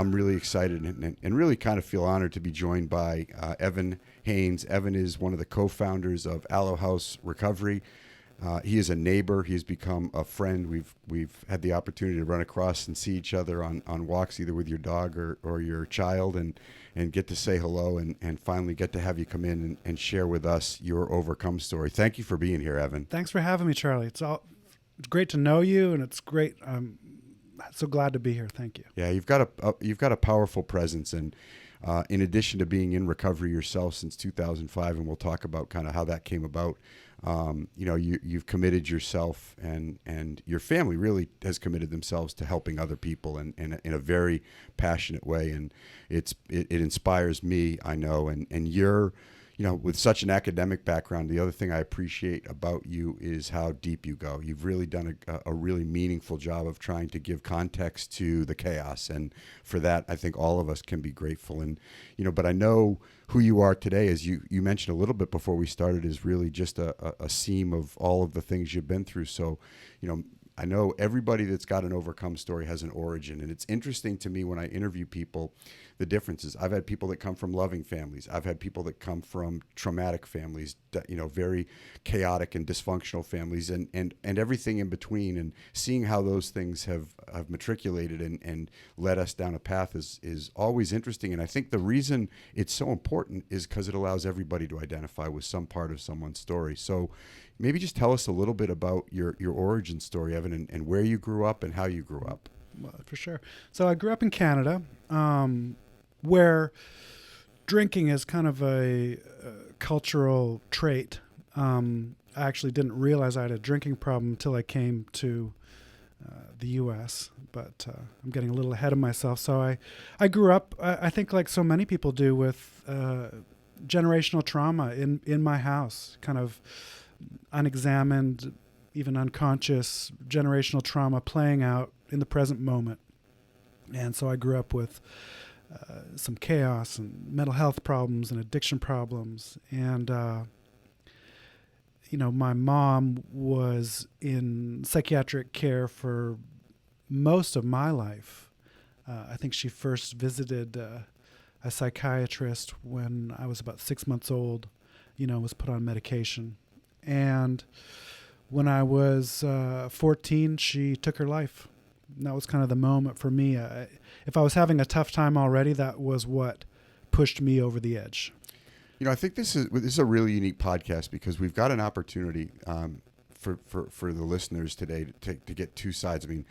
I'm really excited and really kind of feel honored to be joined by Haynes. Evan is one of the co-founders of Alo House Recovery. He is a neighbor. He has become a friend. We've had the opportunity to run across and see each other on walks, either with your dog or your child, and get to say hello and finally get to have you come in and share with us your overcome story. Thank you for being here, Evan. Thanks for having me, Charlie. It's great to know you, and it's great. I'm so glad to be here. Thank you. Yeah, you've got a powerful presence, and in addition to being in recovery yourself since 2005, and we'll talk about kind of how that came about. You've committed yourself, and your family really has committed themselves to helping other people in a very passionate way, and it inspires me, I know, and you're, with such an academic background, the other thing I appreciate about you is how deep you go. You've really done a really meaningful job of trying to give context to the chaos, and for that, I think all of us can be grateful. And but I know who you are today, as you mentioned a little bit before we started, is really just a seam of all of the things you've been through. So, I know everybody that's got an overcome story has an origin, and it's interesting to me when I interview people, the differences. I've had people that come from loving families. I've had people that come from traumatic families, very chaotic and dysfunctional families, and everything in between. And seeing how those things have matriculated and led us down a path is always interesting. And I think the reason it's so important is because it allows everybody to identify with some part of someone's story. So maybe just tell us a little bit about your origin story, Evan, and where you grew up and how you grew up. Well, for sure. So I grew up in Canada, where drinking is kind of a cultural trait. I actually didn't realize I had a drinking problem until I came to the U.S., but I'm getting a little ahead of myself. So I grew up, I think like so many people do, with generational trauma in my house, kind of unexamined, even unconscious generational trauma playing out in the present moment. And so I grew up with some chaos and mental health problems and addiction problems. And, my mom was in psychiatric care for most of my life. I think she first visited a psychiatrist when I was about 6 months old, was put on medication. And when I was 14, she took her life. And that was kind of the moment for me. If I was having a tough time already, that was what pushed me over the edge. I think this is a really unique podcast because we've got an opportunity for the listeners today to get two sides. I mean,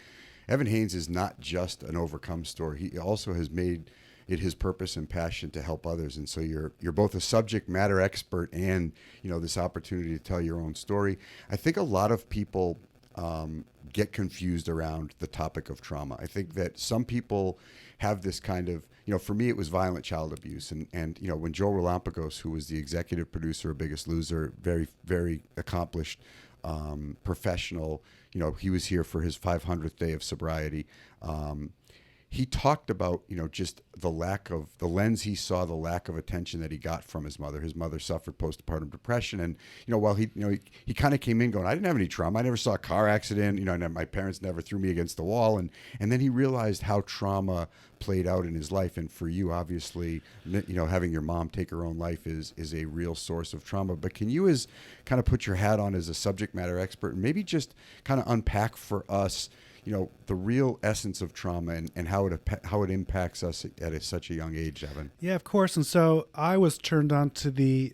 Evan Haynes is not just an overcome story. He also has made it his purpose and passion to help others. And so you're both a subject matter expert and, this opportunity to tell your own story. I think a lot of people get confused around the topic of trauma. I think that some people have this kind of, for me, it was violent child abuse. And when Joe Relampagos, who was the executive producer of Biggest Loser, very, very accomplished professional, he was here for his 500th day of sobriety. He talked about, just the lens he saw, the lack of attention that he got from his mother. His mother suffered postpartum depression. And, while he kind of came in going, I didn't have any trauma. I never saw a car accident. And my parents never threw me against the wall. And then he realized how trauma played out in his life. And for you, obviously, having your mom take her own life is a real source of trauma. But can you kind of put your hat on as a subject matter expert and maybe just kind of unpack for us, the real essence of trauma and how it impacts us at such a young age, Evan? Yeah, of course. And so I was turned on to the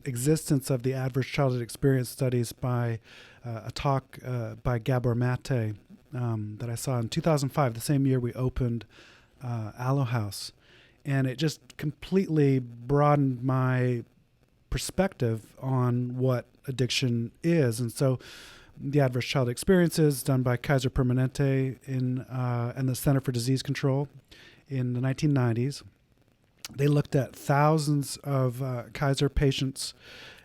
existence of the adverse childhood experience studies by a talk by Gabor Mate that I saw in 2005, the same year we opened Alo House. And it just completely broadened my perspective on what addiction is. And so the adverse childhood experiences done by Kaiser Permanente and the Center for Disease Control in the 1990s. They looked at thousands of Kaiser patients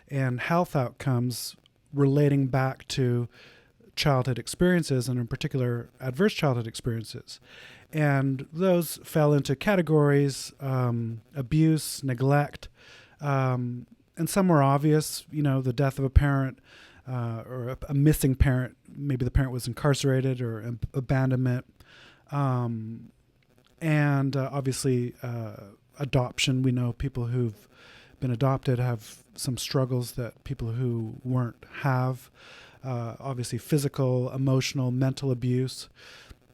and health outcomes relating back to childhood experiences, and in particular adverse childhood experiences. And those fell into categories, abuse, neglect, and some were obvious, the death of a parent, or a missing parent. Maybe the parent was incarcerated, or abandonment, And obviously, adoption. We know people who've been adopted have some struggles that people who weren't have. Obviously, physical, emotional, mental abuse.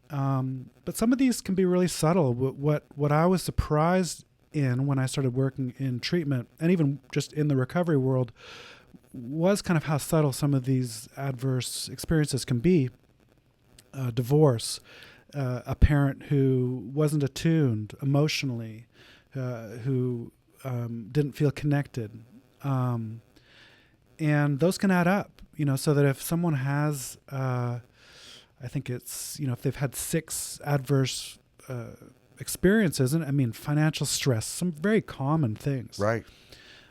But some of these can be really subtle. What I was surprised in when I started working in treatment, and even just in the recovery world, was kind of how subtle some of these adverse experiences can be. Divorce, a parent who wasn't attuned emotionally, who didn't feel connected. And those can add up, so that if someone has, I think it's, if they've had 6 adverse experiences, and I mean, financial stress, some very common things. Right.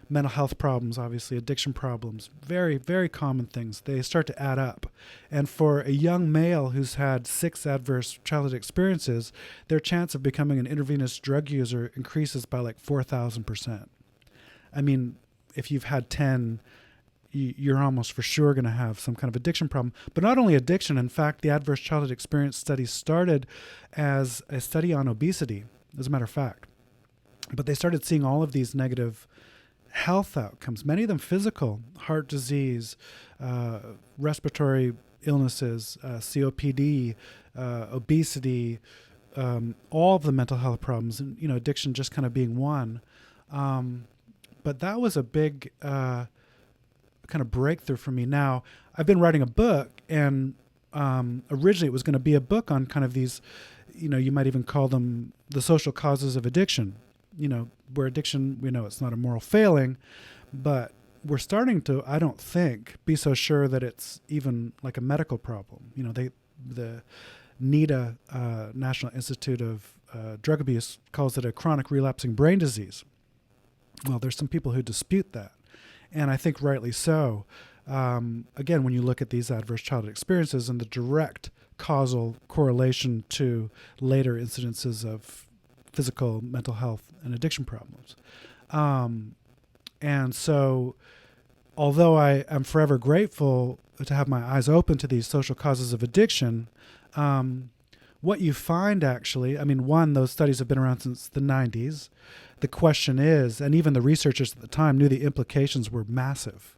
Mental health problems, obviously, addiction problems, very, very common things. They start to add up. And for a young male who's had 6 adverse childhood experiences, their chance of becoming an intravenous drug user increases by like 4,000%. I mean, if you've had 10, you're almost for sure going to have some kind of addiction problem. But not only addiction, in fact, the adverse childhood experience study started as a study on obesity, as a matter of fact. But they started seeing all of these negative health outcomes, many of them physical, heart disease, respiratory illnesses, COPD, obesity, all of the mental health problems, and addiction just kind of being one. But that was a big kind of breakthrough for me. Now, I've been writing a book, and originally it was going to be a book on kind of these, you might even call them the social causes of addiction. Where addiction, we know it's not a moral failing, but we're starting to, I don't think, be so sure that it's even like a medical problem. The NIDA, National Institute of Drug Abuse, calls it a chronic relapsing brain disease. Well, there's some people who dispute that, and I think rightly so. Again, when you look at these adverse childhood experiences and the direct causal correlation to later incidences of physical, mental health, and addiction problems. And so, although I am forever grateful to have my eyes open to these social causes of addiction, what you find actually, I mean, one, those studies have been around since the 90s. The question is, and even the researchers at the time knew the implications were massive.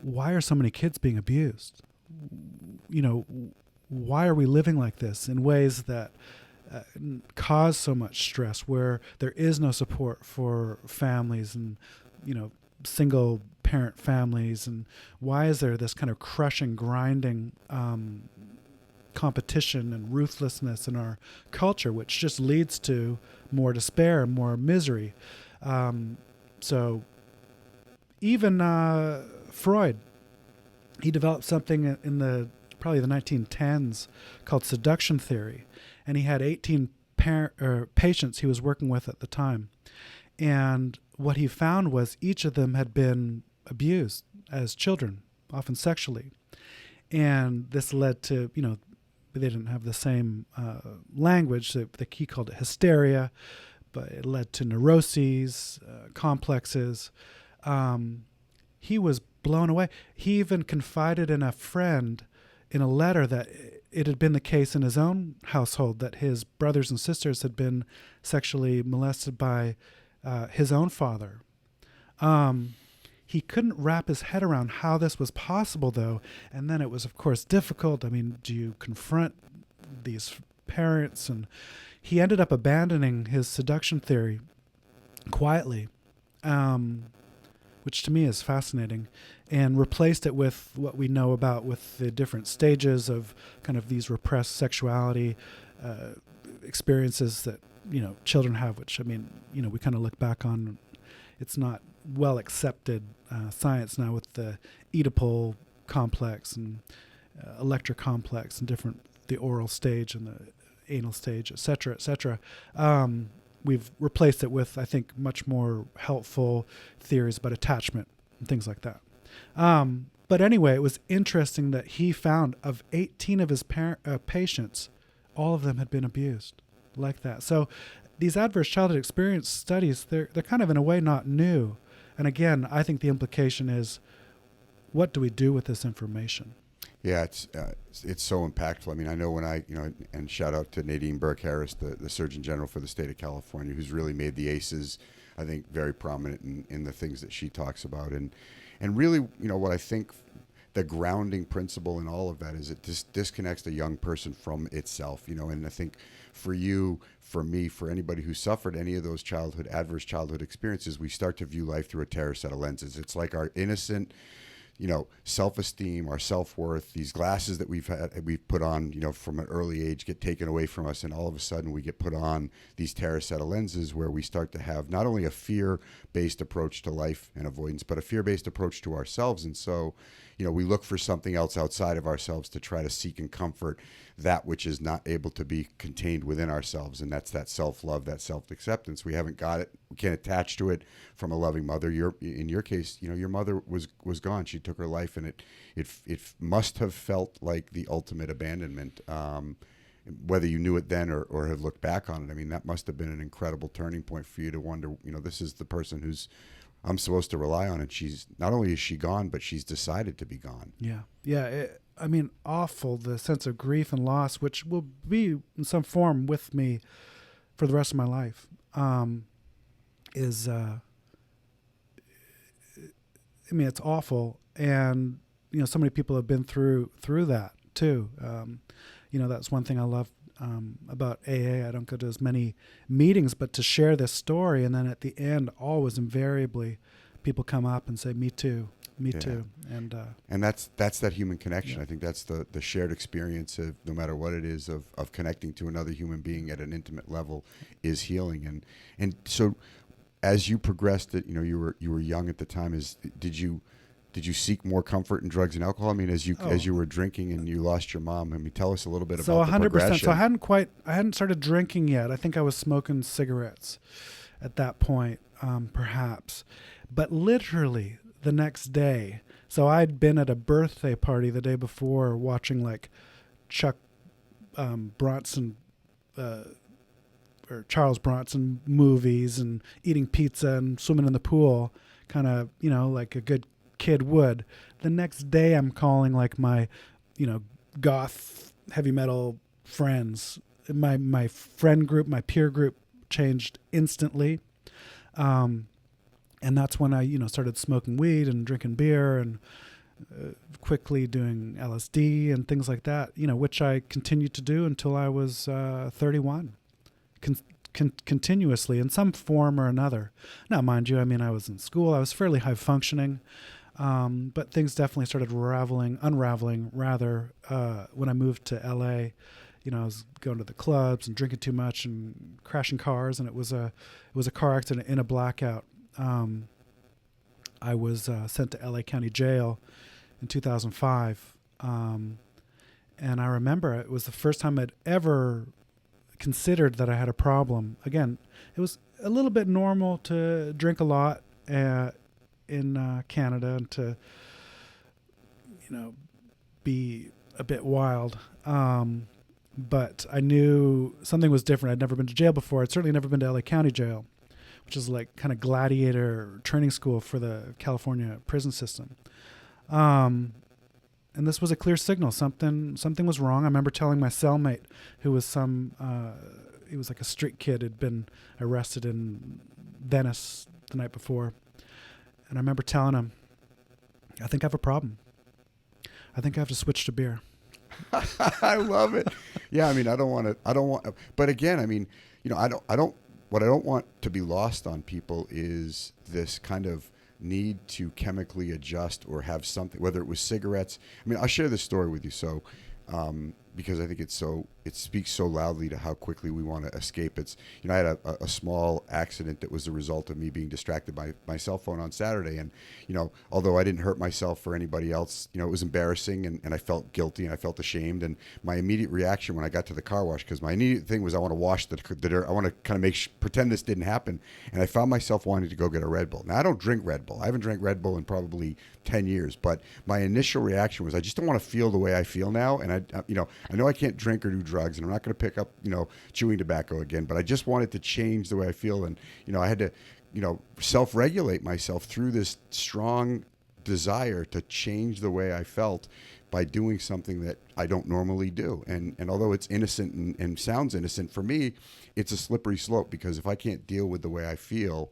Why are so many kids being abused? Why are we living like this in ways that cause so much stress, where there is no support for families and, single parent families? And why is there this kind of crushing, grinding competition and ruthlessness in our culture, which just leads to more despair, more misery? So even Freud, he developed something in probably the 1910s called seduction theory. And he had 18 patients he was working with at the time. And what he found was each of them had been abused as children, often sexually. And this led to, they didn't have the same language. He called it hysteria, but it led to neuroses, complexes. He was blown away. He even confided in a friend in a letter that it had been the case in his own household that his brothers and sisters had been sexually molested by his own father. He couldn't wrap his head around how this was possible, though. And then it was, of course, difficult. I mean, do you confront these parents? And he ended up abandoning his seduction theory quietly, which to me is fascinating, and replaced it with what we know about with the different stages of kind of these repressed sexuality experiences that, children have, which, I mean, we kind of look back on. It's not well accepted science now with the Oedipal complex and Electra complex and the oral stage and the anal stage, et cetera, et cetera. We've replaced it with, I think, much more helpful theories about attachment and things like that. But anyway, it was interesting that he found of 18 of his patients, all of them had been abused like that. So these adverse childhood experience studies, they're kind of in a way not new. And again, I think the implication is, what do we do with this information? Yeah, it's so impactful. I mean, I know when and shout out to Nadine Burke Harris, the Surgeon General for the state of California, who's really made the ACEs, I think, very prominent in the things that she talks about. And really, what I think the grounding principle in all of that is it disconnects the young person from itself, and I think for you, for me, for anybody who suffered any of those adverse childhood experiences, we start to view life through a terror set of lenses. It's like our innocent, self-esteem, our self-worth, these glasses that we've put on, from an early age get taken away from us. And all of a sudden we get put on these terror set of lenses where we start to have not only a fear-based approach to life and avoidance, but a fear-based approach to ourselves. And so, we look for something else outside of ourselves to try to seek and comfort that which is not able to be contained within ourselves. And that's that self-love, that self-acceptance. We haven't got it. We can't attach to it from a loving mother. In your case, your mother was gone. She took her life, and it must have felt like the ultimate abandonment. Whether you knew it then or have looked back on it. I mean, that must have been an incredible turning point for you to wonder, this is the person who's I'm supposed to rely on, and she's not only is she gone, but she's decided to be gone. Yeah. I mean, awful, the sense of grief and loss, which will be in some form with me for the rest of my life, it's awful. And, so many people have been through that too. That's one thing I love about AA. I don't go to as many meetings, but to share this story. And then at the end, always invariably, people come up and say, me too. And that's that human connection. I think that's the shared experience of, no matter what it is, of connecting to another human being at an intimate level is healing. And so as you progressed, you were young at the time, did you seek more comfort in drugs and alcohol? I mean, as you were drinking and you lost your mom, tell us a little bit about 100%. The progression. So I hadn't started drinking yet. I think I was smoking cigarettes at that point, perhaps. But literally the next day, so I'd been at a birthday party the day before watching like Chuck Bronson or Charles Bronson movies and eating pizza and swimming in the pool, kind of, like a good kid would. The next day I'm calling like my, goth heavy metal friends. My friend group, my peer group changed instantly. And that's when I, started smoking weed and drinking beer and quickly doing LSD and things like that, which I continued to do until I was 31, continuously in some form or another. Now, mind you, I was in school. I was fairly high functioning. But things definitely started unraveling rather, when I moved to LA. I was going to the clubs and drinking too much and crashing cars, and it was a car accident in a blackout. I was sent to LA County Jail in 2005. And I remember it was the first time I'd ever considered that I had a problem. Again, it was a little bit normal to drink a lot in Canada and to, be a bit wild. But I knew something was different. I'd never been to jail before. I'd certainly never been to LA County Jail, which is like kind of gladiator training school for the California prison system. And this was a clear signal. Something was wrong. I remember telling my cellmate, who was he was like a street kid, had been arrested in Venice the night before. And I remember telling him, I think I have a problem. I think I have to switch to beer. I love it. Yeah. I don't want, but again, what I don't want to be lost on people is this kind of need to chemically adjust or have something, whether it was cigarettes. I'll share this story with you. So, because I think it speaks so loudly to how quickly we want to escape. It's, I had a small accident that was the result of me being distracted by my cell phone on Saturday. And, although I didn't hurt myself or anybody else, it was embarrassing and I felt guilty and I felt ashamed. And my immediate reaction when I got to the car wash, because my immediate thing was I want to wash the dirt. I want to kind of pretend this didn't happen. And I found myself wanting to go get a Red Bull. Now, I don't drink Red Bull. I haven't drank Red Bull in probably 10 years. But my initial reaction was I just don't want to feel the way I feel now. And I know I can't drink or do drugs, and I'm not going to pick up, chewing tobacco again, but I just wanted to change the way I feel. And, I had to, self-regulate myself through this strong desire to change the way I felt by doing something that I don't normally do. And although it's innocent and sounds innocent, for me, it's a slippery slope, because if I can't deal with the way I feel,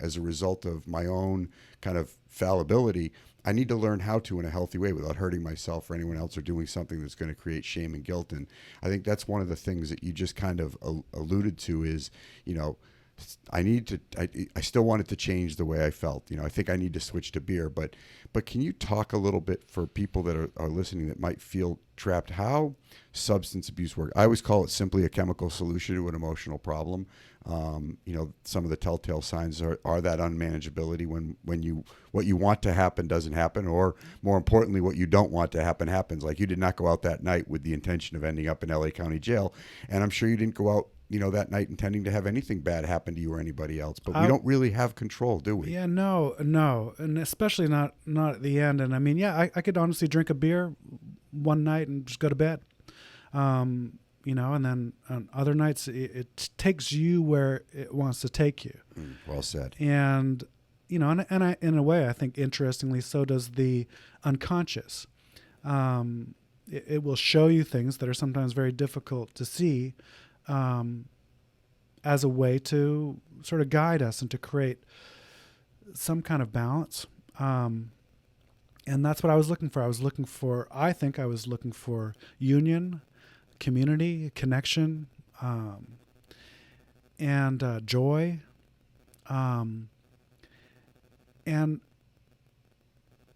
as a result of my own kind of fallibility, I need to learn how to in a healthy way without hurting myself or anyone else, or doing something that's going to create shame and guilt. And I think that's one of the things that you just kind of alluded to is, I still wanted to change the way I felt. I think I need to switch to beer, but can you talk a little bit for people that are listening that might feel trapped, how substance abuse works? I always call it simply a chemical solution to an emotional problem. Some of the telltale signs are that unmanageability when what you want to happen doesn't happen, or more importantly, what you don't want to happen happens. Like, you did not go out that night with the intention of ending up in LA County Jail. And I'm sure you didn't go out that night intending to have anything bad happen to you or anybody else. But we don't really have control, do we? Yeah, no. And especially not at the end. And I mean, yeah, I could honestly drink a beer one night and just go to bed. And then on other nights, it takes you where it wants to take you. Well said. And, and I, in a way, I think, interestingly, so does the unconscious. It will show you things that are sometimes very difficult to see, as a way to sort of guide us and to create some kind of balance. And that's what I was looking for. I think I was looking for union, community, connection, and joy. And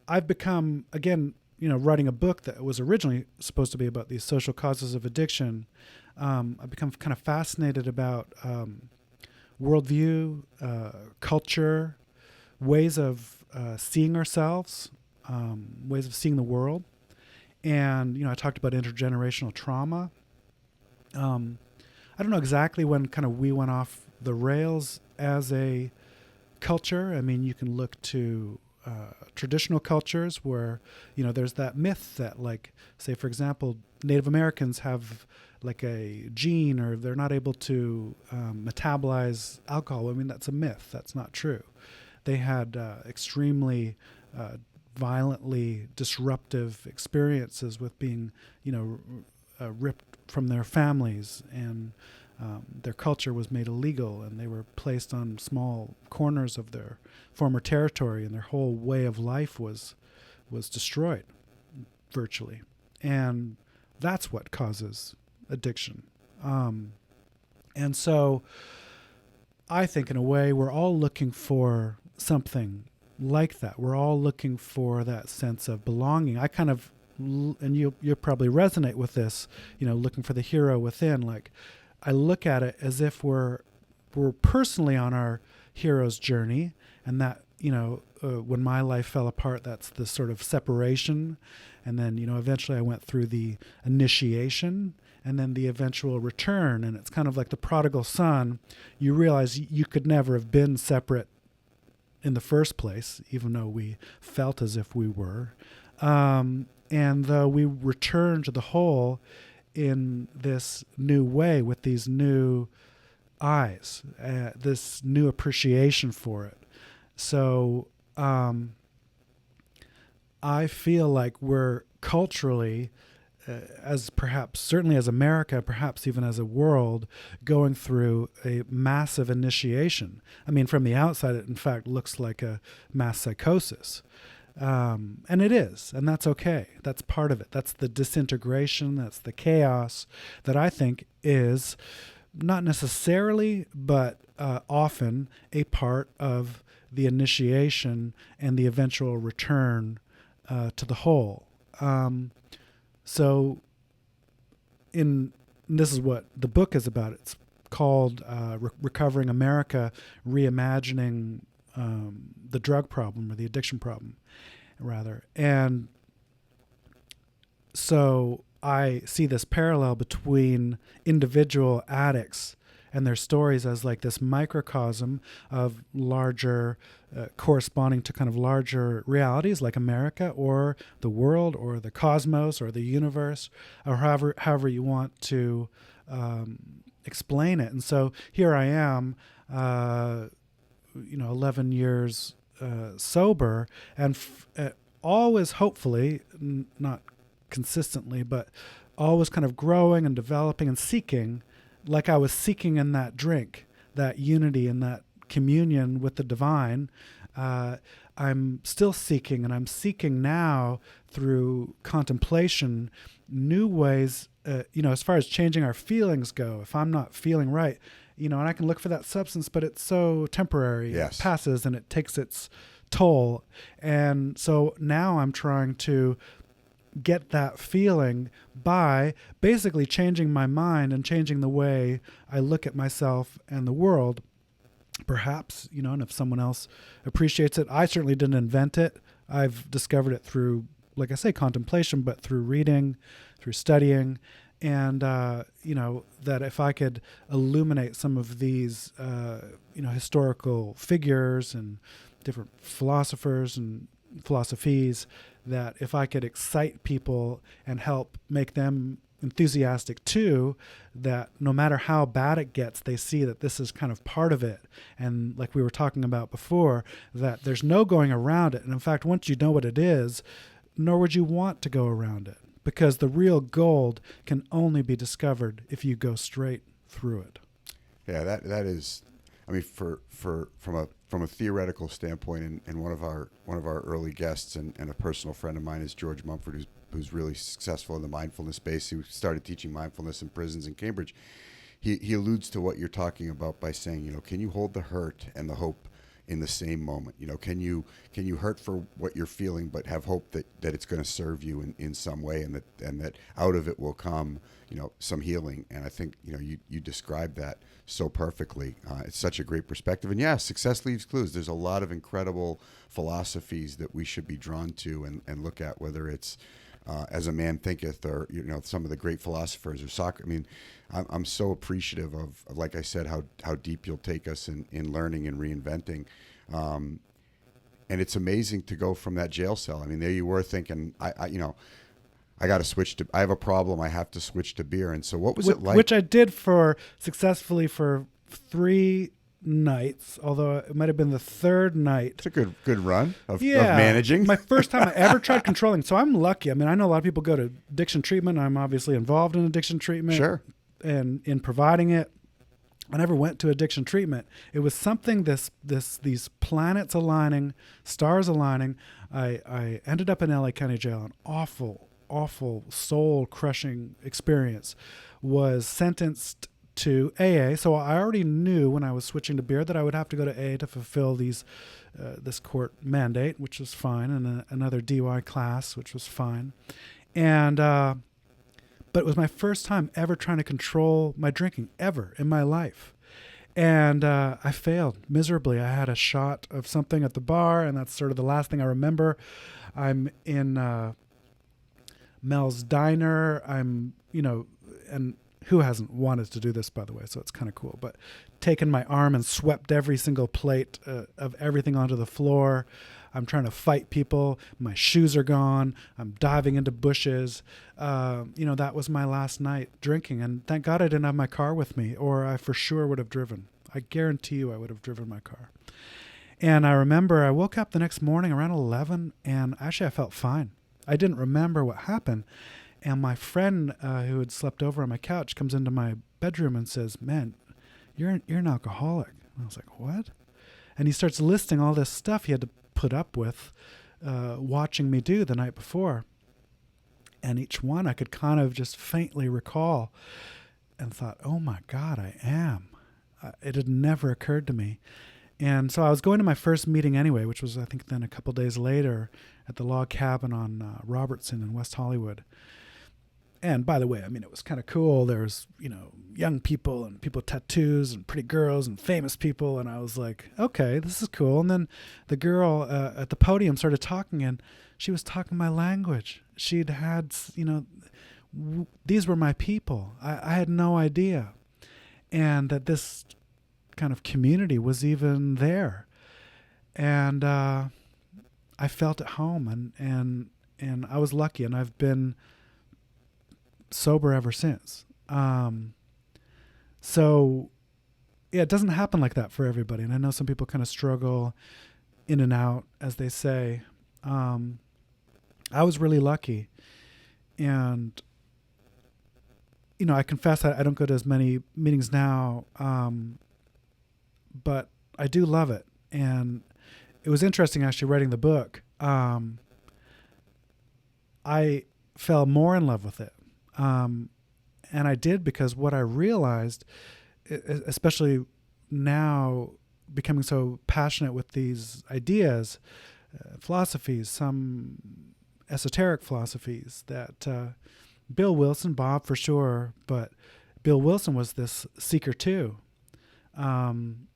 I've become, again, writing a book that was originally supposed to be about these social causes of addiction. I've become kind of fascinated about worldview, culture, ways of seeing ourselves, ways of seeing the world. And, I talked about intergenerational trauma. I don't know exactly when kind of we went off the rails as a culture. I mean, you can look to traditional cultures where, there's that myth that, like, say, for example, Native Americans have like a gene, or they're not able to metabolize alcohol. I mean, that's a myth. That's not true. They had extremely violently disruptive experiences with being, ripped from their families, and their culture was made illegal, and they were placed on small corners of their former territory, and their whole way of life was destroyed, virtually. And that's what causes addiction. And so I think, in a way, we're all looking for something like that. We're all looking for that sense of belonging. I kind of, and you'll probably resonate with this, looking for the hero within. Like, I look at it as if we're personally on our hero's journey, and that, when my life fell apart, that's the sort of separation. And then, eventually I went through the initiation, and then the eventual return. And it's kind of like the prodigal son. You realize you could never have been separate in the first place, even though we felt as if we were. And though we return to the whole in this new way, with these new eyes, this new appreciation for it. So I feel like we're culturally, as perhaps, certainly as America, perhaps even as a world, going through a massive initiation. I mean, from the outside, it in fact looks like a mass psychosis. And it is, and that's okay. That's part of it. That's the disintegration, that's the chaos that I think is not necessarily, but often a part of the initiation and the eventual return to the whole. So this is what the book is about. It's called Recovering America, Reimagining the Drug Problem, or the Addiction Problem, rather. And so I see this parallel between individual addicts and their stories as like this microcosm of larger, corresponding to kind of larger realities like America or the world or the cosmos or the universe, or however you want to explain it. And so here I am, 11 years sober, and always hopefully, not consistently, but always kind of growing and developing and seeking, like I was seeking in that drink, that unity and that communion with the divine. I'm still seeking, and I'm seeking now through contemplation, new ways, as far as changing our feelings go. If I'm not feeling right, and I can look for that substance, but it's so temporary. Yes. It passes and it takes its toll. And so now I'm trying to get that feeling by basically changing my mind and changing the way I look at myself and the world. Perhaps, and if someone else appreciates it. I certainly didn't invent it. I've discovered it through, like I say, contemplation, but through reading, through studying, and, that if I could illuminate some of these, historical figures and different philosophers and philosophies, that if I could excite people and help make them enthusiastic too, that no matter how bad it gets, they see that this is kind of part of it. And like we were talking about before, that there's no going around it. And in fact, once you know what it is, nor would you want to go around it, because the real gold can only be discovered if you go straight through it. Yeah, that is, I mean, from a theoretical standpoint, and one of our early guests and a personal friend of mine is George Mumford, who's really successful in the mindfulness space. He started teaching mindfulness in prisons in Cambridge. He alludes to what you're talking about by saying, can you hold the hurt and the hope in the same moment? Can you hurt for what you're feeling, but have hope that it's going to serve you in some way, and that out of it will come, some healing. And I think, you described that so perfectly. It's such a great perspective. And yeah, success leaves clues. There's a lot of incredible philosophies that we should be drawn to and look at, whether it's as a man thinketh, or some of the great philosophers, or Socrates. I mean, I'm so appreciative of, like I said, how deep you'll take us in learning and reinventing, and it's amazing to go from that jail cell. I mean, there you were thinking, I got to switch to. I have a problem. I have to switch to beer. And so, what was it like? Which I did successfully for 3 nights, although it might have been the 3rd night. It's a good run of managing. My first time I ever tried controlling. So I'm lucky. I mean, I know a lot of people go to addiction treatment. I'm obviously involved in addiction treatment. Sure. And in providing it. I never went to addiction treatment. It was something, these planets aligning, stars aligning. I ended up in LA County Jail, an awful soul-crushing experience. Was sentenced to AA. So I already knew when I was switching to beer that I would have to go to AA to fulfill this court mandate, which was fine, and another DUI class, which was fine. And but it was my first time ever trying to control my drinking, ever in my life. And I failed miserably. I had a shot of something at the bar, and that's sort of the last thing I remember. I'm in Mel's Diner. And who hasn't wanted to do this, by the way, so it's kind of cool. But taken my arm and swept every single plate of everything onto the floor. I'm trying to fight people. My shoes are gone. I'm diving into bushes. That was my last night drinking. And thank God I didn't have my car with me, or I for sure would have driven. I guarantee you I would have driven my car. And I remember I woke up the next morning around 11, and actually I felt fine. I didn't remember what happened. And my friend who had slept over on my couch comes into my bedroom and says, "Man, you're an alcoholic." And I was like, "What?" And he starts listing all this stuff he had to put up with watching me do the night before. And each one I could kind of just faintly recall and thought, oh my God, I am. It had never occurred to me. And so I was going to my first meeting anyway, which was I think then a couple days later at the log cabin on Robertson in West Hollywood. And by the way, I mean, it was kind of cool. There was, young people and people with tattoos and pretty girls and famous people. And I was like, okay, this is cool. And then the girl at the podium started talking, and she was talking my language. She'd had, these were my people. I had no idea. And that this kind of community was even there. And I felt at home, and I was lucky, and I've been sober ever since. So yeah, it doesn't happen like that for everybody. And I know some people kind of struggle in and out, as they say. I was really lucky. And, I confess I don't go to as many meetings now, but I do love it. And it was interesting actually writing the book. I fell more in love with it. And I did because what I realized, especially now becoming so passionate with these ideas, philosophies, some esoteric philosophies that Bill Wilson, Bob for sure, but Bill Wilson was this seeker too. And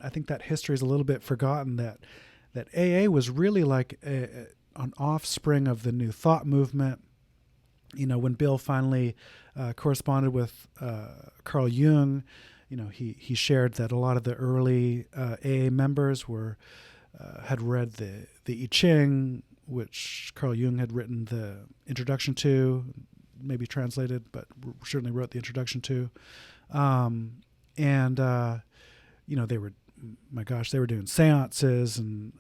I think that history is a little bit forgotten, that AA was really like an offspring of the New Thought movement. When Bill finally corresponded with Carl Jung, he shared that a lot of the early AA members had read the I Ching, which Carl Jung had written the introduction to, maybe translated, but certainly wrote the introduction to. They were, they were doing seances, and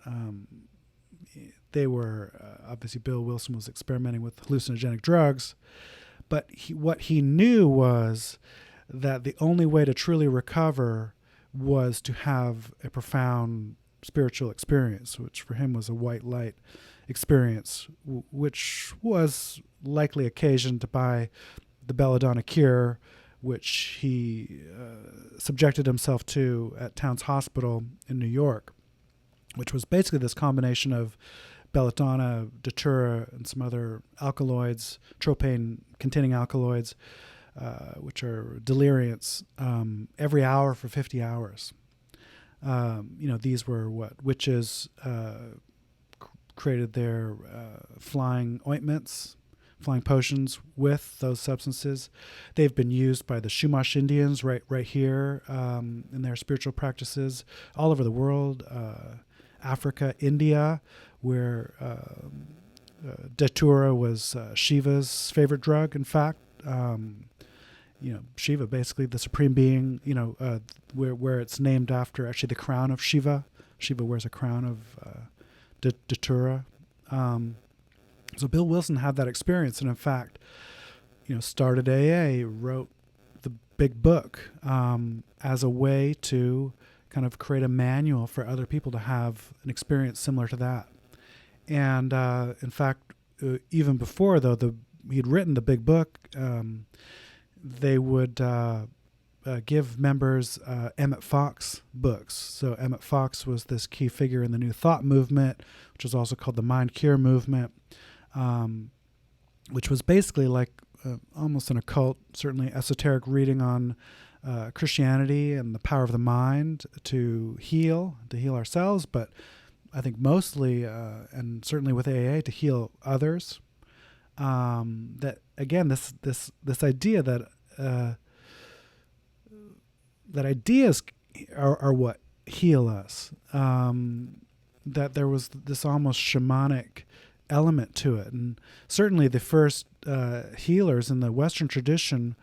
they were, obviously Bill Wilson was experimenting with hallucinogenic drugs, but what he knew was that the only way to truly recover was to have a profound spiritual experience, which for him was a white light experience, which was likely occasioned by the belladonna cure, which he subjected himself to at Towns Hospital in New York, which was basically this combination of belladonna, datura, and some other alkaloids, tropane-containing alkaloids, which are deliriants, every hour for 50 hours. These were what witches created their flying ointments, flying potions with those substances. They've been used by the Chumash Indians right here in their spiritual practices all over the world, Africa, India, where datura was Shiva's favorite drug. In fact, Shiva, basically the supreme being, where it's named after actually the crown of Shiva. Shiva wears a crown of datura. So Bill Wilson had that experience, and in fact, started AA, wrote the big book as a way to kind of create a manual for other people to have an experience similar to that. And in fact, even before though he'd written the big book, they would give members Emmett Fox books. So Emmett Fox was this key figure in the New Thought movement, which was also called the Mind Cure movement, which was basically like almost an occult, certainly esoteric reading on Christianity and the power of the mind to heal ourselves, but I think mostly, and certainly with AA, to heal others. That again, this idea that ideas are what heal us. That there was this almost shamanic element to it, and certainly the first healers in the Western tradition,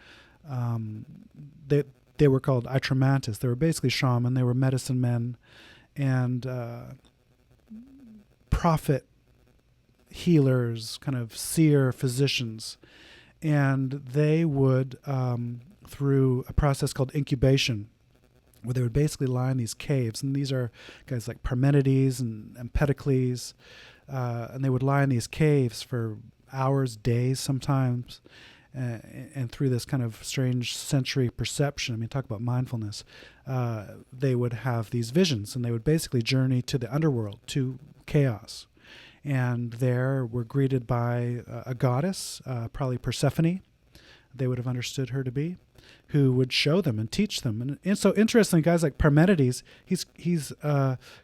they were called Atramantis. They were basically shaman. They were medicine men and prophet healers, kind of seer physicians, and they would through a process called incubation, where they would basically lie in these caves, and these are guys like Parmenides and Empedocles, and they would lie in these caves for hours, days sometimes, and through this kind of strange sensory perception, talk about mindfulness, they would have these visions, and they would basically journey to the underworld, to chaos. And there were greeted by a goddess, probably Persephone, they would have understood her to be, who would show them and teach them. And so interestingly, guys like Parmenides, he's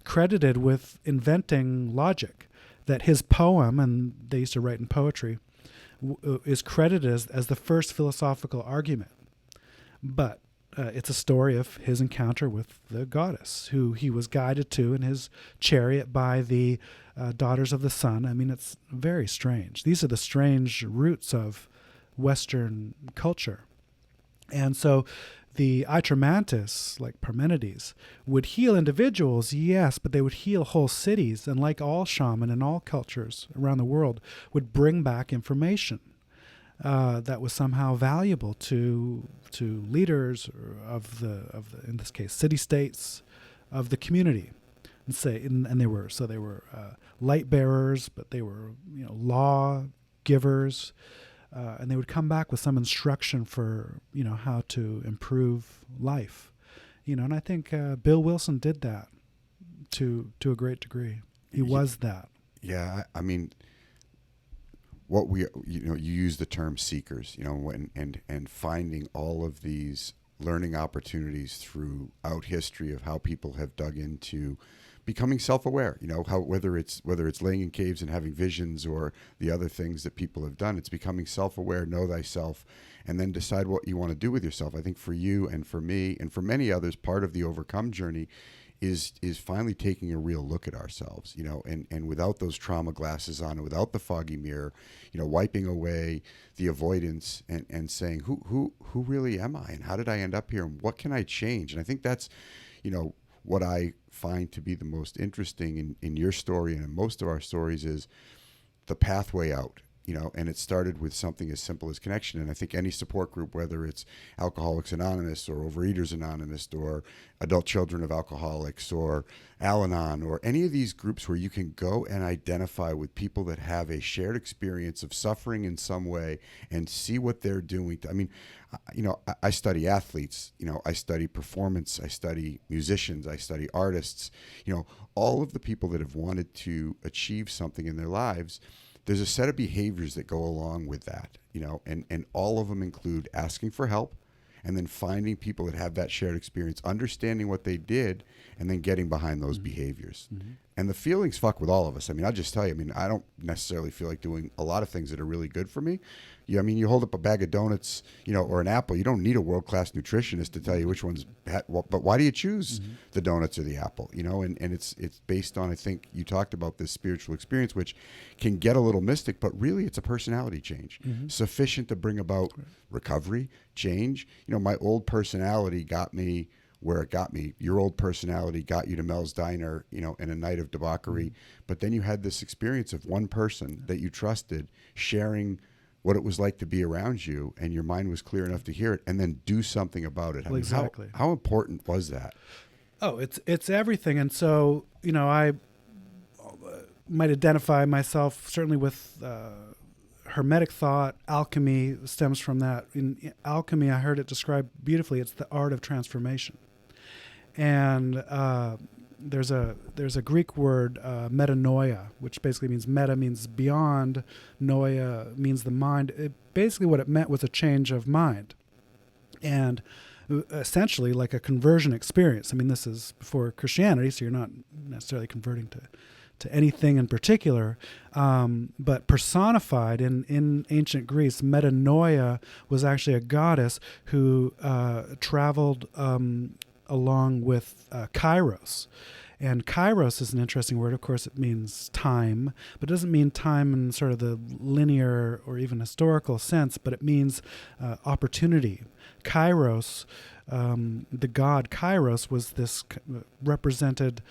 credited with inventing logic, that his poem, and they used to write in poetry, is credited as the first philosophical argument. But it's a story of his encounter with the goddess, who he was guided to in his chariot by the daughters of the sun. It's very strange. These are the strange roots of Western culture. And so the Atramantis, like Parmenides, would heal individuals, yes, but they would heal whole cities, and like all shaman in all cultures around the world, would bring back information. that was somehow valuable to leaders of the in this case city states of the community, and they were light bearers, but they were law givers, and they would come back with some instruction for how to improve life, and I think Bill Wilson did that to a great degree. He was that. Yeah, I mean, what we you use the term seekers, and finding all of these learning opportunities throughout history of how people have dug into becoming self-aware, how whether it's laying in caves and having visions or the other things that people have done, it's becoming self-aware, know thyself, and then decide what you want to do with yourself. I think for you and for me and for many others, part of the overcome journey is finally taking a real look at ourselves, and without those trauma glasses on, and without the foggy mirror, wiping away the avoidance and saying, who really am I, and how did I end up here, and what can I change? And I think that's, what I find to be the most interesting in your story and in most of our stories is the pathway out. And it started with something as simple as connection. And I think any support group, whether it's Alcoholics Anonymous or Overeaters Anonymous or Adult Children of Alcoholics or Al-Anon or any of these groups where you can go and identify with people that have a shared experience of suffering in some way and see what they're doing. I mean, I study athletes, I study performance, I study musicians, I study artists, all of the people that have wanted to achieve something in their lives. There's a set of behaviors that go along with that, and all of them include asking for help and then finding people that have that shared experience, understanding what they did, and then getting behind those behaviors. Mm-hmm. And the feelings fuck with all of us. I mean, I'll just tell you, I don't necessarily feel like doing a lot of things that are really good for me. You hold up a bag of donuts, or an apple. You don't need a world-class nutritionist to tell you which one's, but why do you choose the donuts or the apple? And it's based on, I think you talked about this spiritual experience, which can get a little mystic, but really it's a personality change, sufficient to bring about recovery, change. My old personality got me where it got me. Your old personality got you to Mel's Diner, in a night of debauchery. But then you had this experience of one person that you trusted sharing what it was like to be around you, and your mind was clear enough to hear it and then do something about it. Exactly. How important was that? Oh, it's everything. And so, I might identify myself certainly with Hermetic thought. Alchemy stems from that. In alchemy, I heard it described beautifully. It's the art of transformation. And there's a Greek word, metanoia, which basically means meta means beyond, noia means the mind. Basically what it meant was a change of mind. And essentially like a conversion experience. I mean, this is before Christianity, so you're not necessarily converting to anything in particular, but personified in ancient Greece, metanoia was actually a goddess who traveled along with Kairos. And Kairos is an interesting word. Of course, it means time, but it doesn't mean time in sort of the linear or even historical sense, but it means opportunity. Kairos, the god Kairos, was this represented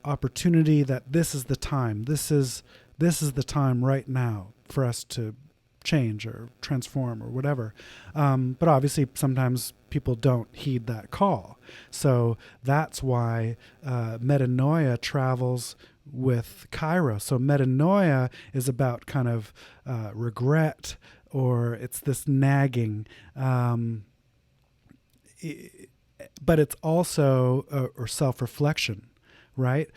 opportunity that this is the time. This is the time right now for us to change or transform or whatever. But obviously sometimes people don't heed that call. So that's why metanoia travels with Kairos. So metanoia is about kind of regret, or it's this nagging, but it's also or self-reflection, right?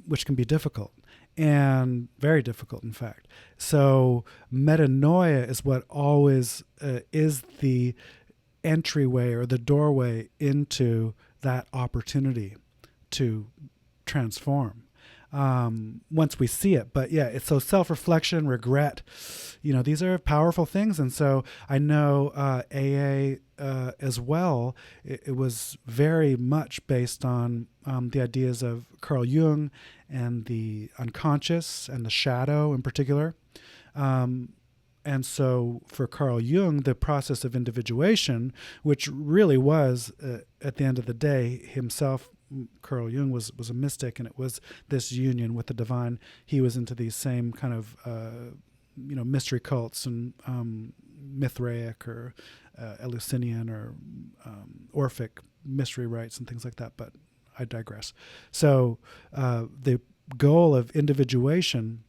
Which can be difficult. And very difficult, in fact. So metanoia is what always is the entryway or the doorway into that opportunity to transform once we see it. But yeah, it's so self-reflection, regret, these are powerful things. And so I know AA as well, it was very much based on the ideas of Carl Jung and the unconscious and the shadow in particular. And so for Carl Jung, the process of individuation, which really was, at the end of the day, himself, Carl Jung was a mystic, and it was this union with the divine. He was into these same kind of, mystery cults and Mithraic or Eleusinian or Orphic mystery rites and things like that, but I digress. So the goal of individuation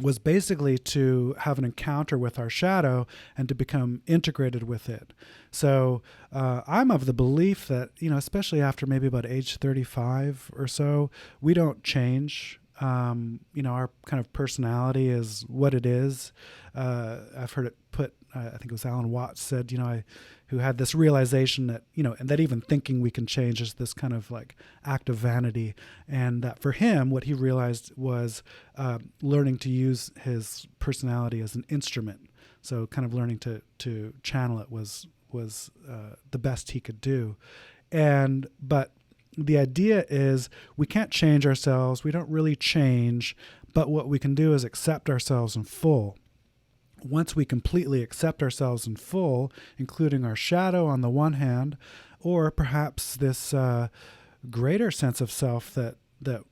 was basically to have an encounter with our shadow and to become integrated with it. So I'm of the belief that, especially after maybe about age 35 or so, we don't change. Our kind of personality is what it is. I've heard it put, I think it was Alan Watts said, who had this realization that, and that even thinking we can change is this kind of like act of vanity. And that for him, what he realized was learning to use his personality as an instrument. So kind of learning to channel it was the best he could do. But the idea is we can't change ourselves. We don't really change, but what we can do is accept ourselves in full. Once we completely accept ourselves in full, including our shadow on the one hand, or perhaps this greater sense of self that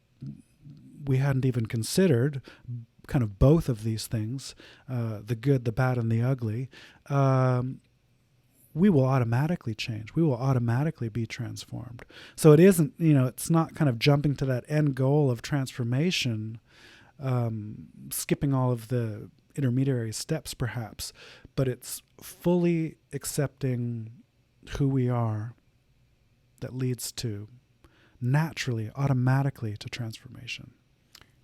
we hadn't even considered, kind of both of these things, the good, the bad, and the ugly, we will automatically change. We will automatically be transformed. So it isn't, it's not kind of jumping to that end goal of transformation, skipping all of the intermediary steps perhaps, but it's fully accepting who we are that leads to naturally, automatically to transformation.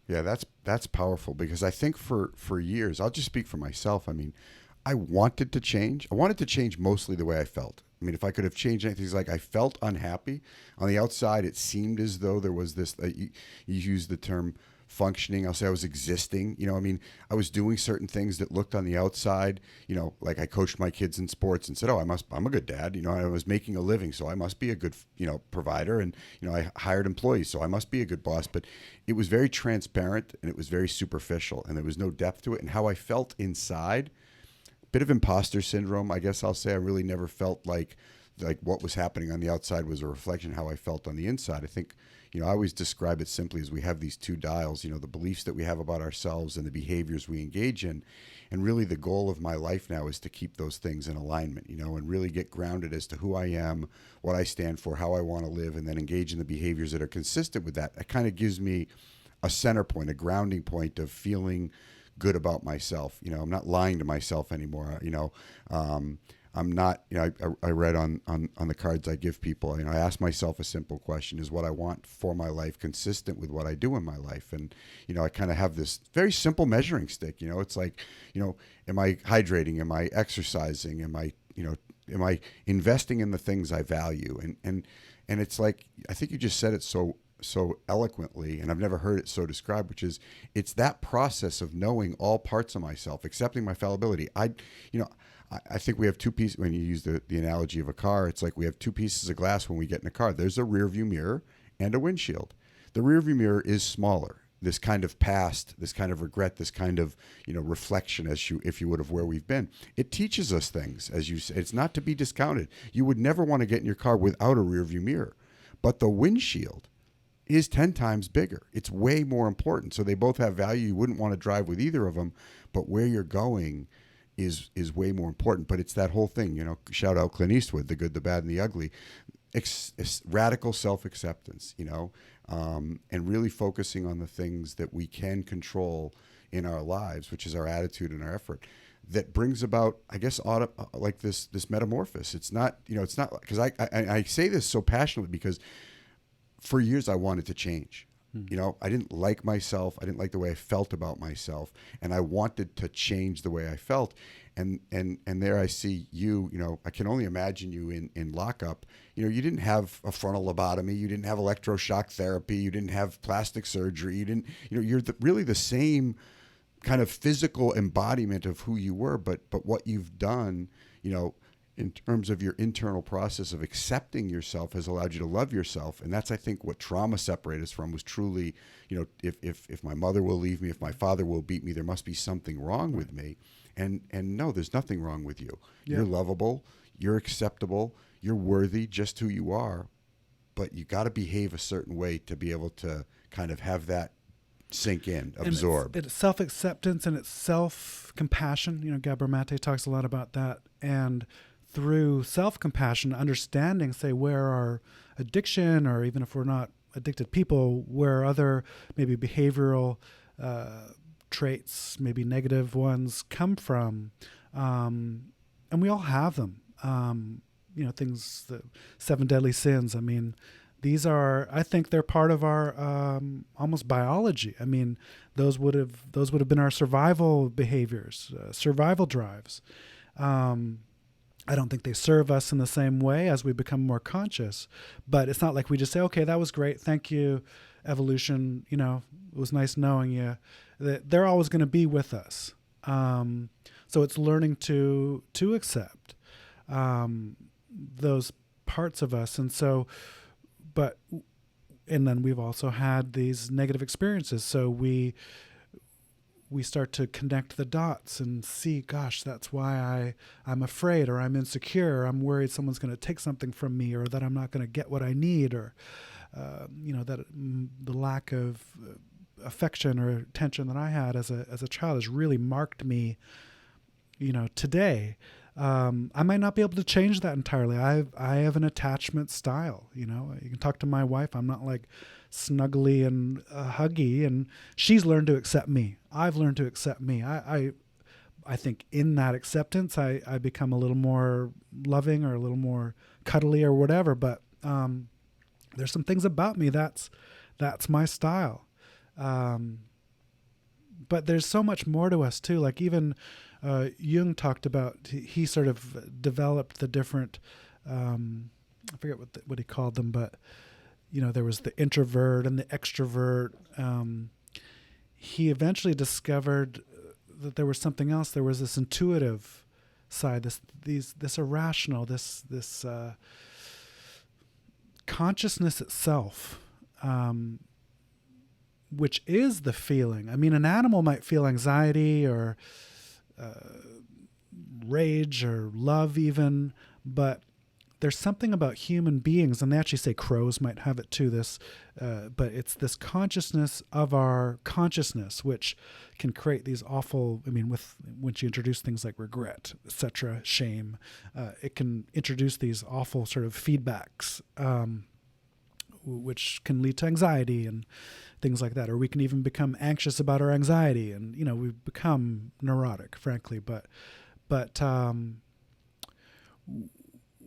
Yeah, that's powerful, because I think for years, I'll just speak for myself. I mean, I wanted to change. I wanted to change mostly the way I felt. I mean, if I could have changed anything, it's like I felt unhappy. On the outside, it seemed as though there was this, you use the term functioning. I'll say I was existing. I was doing certain things that looked on the outside, like I coached my kids in sports and said, I'm a good dad. I was making a living, so I must be a good, provider. And, I hired employees, so I must be a good boss. But it was very transparent and it was very superficial and there was no depth to it. And how I felt inside, bit of imposter syndrome, I guess I'll say. I really never felt like what was happening on the outside was a reflection of how I felt on the inside. I think, I always describe it simply as we have these two dials, the beliefs that we have about ourselves and the behaviors we engage in. And really the goal of my life now is to keep those things in alignment, and really get grounded as to who I am, what I stand for, how I want to live, and then engage in the behaviors that are consistent with that. It kind of gives me a center point, a grounding point of feeling good about myself. I'm not lying to myself anymore. I'm not, I read on the cards I give people, I ask myself a simple question: is what I want for my life consistent with what I do in my life? And, I kind of have this very simple measuring stick. It's like, am I hydrating? Am I exercising? Am I investing in the things I value? And it's like, I think you just said it so eloquently, and I've never heard it so described, which is it's that process of knowing all parts of myself, accepting my fallibility. I think we have two pieces. When you use the analogy of a car, it's like we have two pieces of glass when we get in a car. There's a rear view mirror and a windshield. The rear view mirror is smaller. This kind of past, this kind of regret, this kind of, reflection, if you would, of where we've been. It teaches us things, as you say. It's not to be discounted. You would never want to get in your car without a rear view mirror. But the windshield is 10 times bigger. It's way more important. So they both have value. You wouldn't want to drive with either of them, but where you're going is way more important. But it's that whole thing, shout out Clint Eastwood, the good, the bad, and the ugly. Radical self-acceptance, and really focusing on the things that we can control in our lives, which is our attitude and our effort, that brings about, I guess, like this metamorphosis. It's not, it's not, because I say this so passionately because for years I wanted to change. I didn't like myself. I didn't like the way I felt about myself, and I wanted to change the way I felt. And there I see you. I can only imagine you in lockup. You didn't have a frontal lobotomy. You didn't have electroshock therapy. You didn't have plastic surgery. You didn't. You're really the same kind of physical embodiment of who you were. But what you've done, in terms of your internal process of accepting yourself, has allowed you to love yourself. And that's, I think, what trauma separated us from, was truly, if my mother will leave me, if my father will beat me, there must be something wrong with me. And no, there's nothing wrong with you. Yeah. You're lovable, you're acceptable, you're worthy just who you are, but you got to behave a certain way to be able to kind of have that sink in, And absorb. it's self-acceptance and it's self-compassion. Gabor Mate talks a lot about that. And through self-compassion, understanding, say, where our addiction, or even if we're not addicted people, where other maybe behavioral traits, maybe negative ones, come from. And we all have them. Things, the 7 deadly sins. I mean, these are, I think they're part of our almost biology. I mean, those would have been our survival behaviors, survival drives. I don't think they serve us in the same way as we become more conscious, but it's not like we just say, okay, that was great. Thank you, evolution. It was nice knowing you. They're always going to be with us. So it's learning to accept those parts of us. And then we've also had these negative experiences. So we start to connect the dots and see, gosh, that's why I'm afraid, or I'm insecure, or I'm worried someone's going to take something from me, or that I'm not going to get what I need, or, that the lack of affection or attention that I had as a child has really marked me, today. I might not be able to change that entirely. I have an attachment style. You can talk to my wife. I'm not like snuggly and huggy, and she's learned to accept me. I've learned to accept me. I think in that acceptance, I become a little more loving or a little more cuddly or whatever. But there's some things about me that's my style. But there's so much more to us too. Like even Jung talked about, he sort of developed the different, I forget what he called them, but there was the introvert and the extrovert. He eventually discovered that there was something else. There was this intuitive side, this irrational, this consciousness itself, which is the feeling. I mean, an animal might feel anxiety or rage or love even, but there's something about human beings, and they actually say crows might have it too, but it's this consciousness of our consciousness, which can create these awful, once you introduce things like regret, etc., shame, it can introduce these awful sort of feedbacks, which can lead to anxiety and things like that. Or we can even become anxious about our anxiety, and, we become neurotic, frankly, but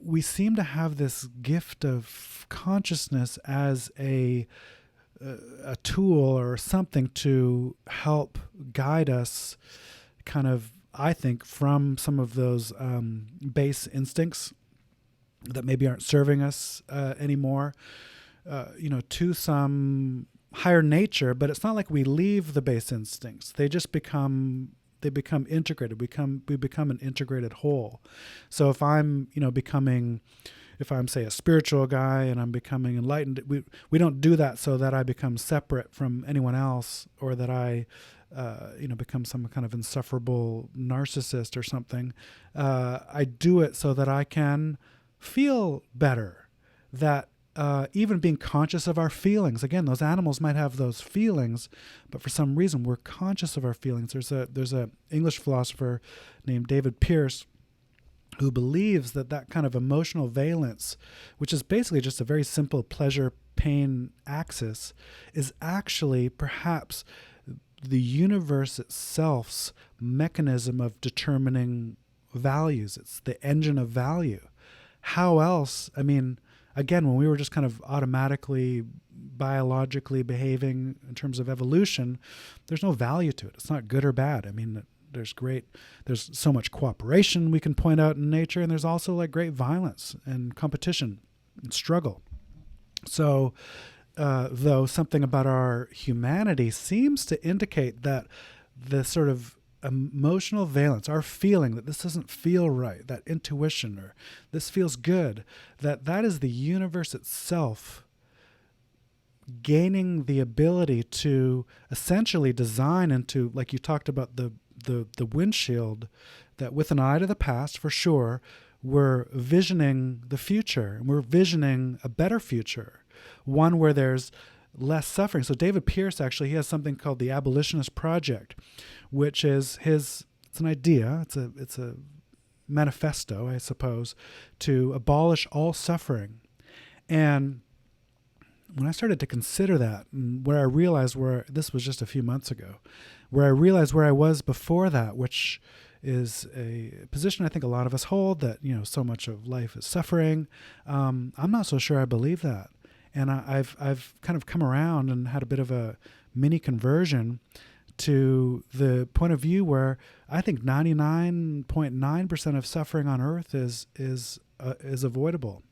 we seem to have this gift of consciousness as a tool or something to help guide us kind of, I think, from some of those base instincts that maybe aren't serving us anymore, to some higher nature. But it's not like we leave the base instincts. They just become integrated. We become an integrated whole. So if I'm, if I'm, say, a spiritual guy and I'm becoming enlightened, we don't do that so that I become separate from anyone else, or that I, become some kind of insufferable narcissist or something. I do it so that I can feel better. That even being conscious of our feelings. Again, those animals might have those feelings, but for some reason we're conscious of our feelings. There's a English philosopher named David Pearce who believes that kind of emotional valence, which is basically just a very simple pleasure-pain axis, is actually perhaps the universe itself's mechanism of determining values. It's the engine of value. How else, again, when we were just kind of automatically, biologically behaving in terms of evolution, there's no value to it. It's not good or bad. There's so much cooperation we can point out in nature, and there's also like great violence and competition and struggle. So, though something about our humanity seems to indicate that the sort of emotional valence, our feeling that this doesn't feel right, that intuition, or this feels good, that is the universe itself gaining the ability to essentially design into, like you talked about the windshield, that with an eye to the past, for sure, we're visioning the future, and we're visioning a better future, one where there's less suffering. So David Pierce, actually, he has something called the Abolitionist Project, which is it's an idea, it's a manifesto, I suppose, to abolish all suffering. And when I started to consider that, and where I realized this was just a few months ago, where I realized where I was before that, which is a position I think a lot of us hold, that, so much of life is suffering. I'm not so sure I believe that. And I've kind of come around and had a bit of a mini conversion to the point of view where I think 99.9% of suffering on earth is avoidable.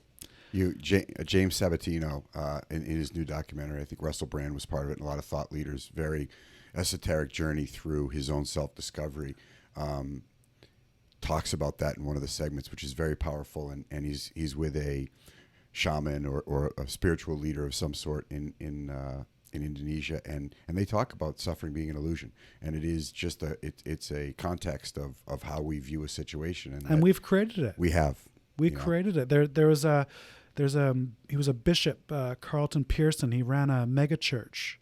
James Sabatino, in his new documentary, I think Russell Brand was part of it, and a lot of thought leaders, very esoteric journey through his own self-discovery, talks about that in one of the segments, which is very powerful. And he's with a shaman or a spiritual leader of some sort in Indonesia, and they talk about suffering being an illusion, and it is just it's a context of how we view a situation, and we've created it. We created it. He was a bishop, Carlton Pearson. He ran a mega church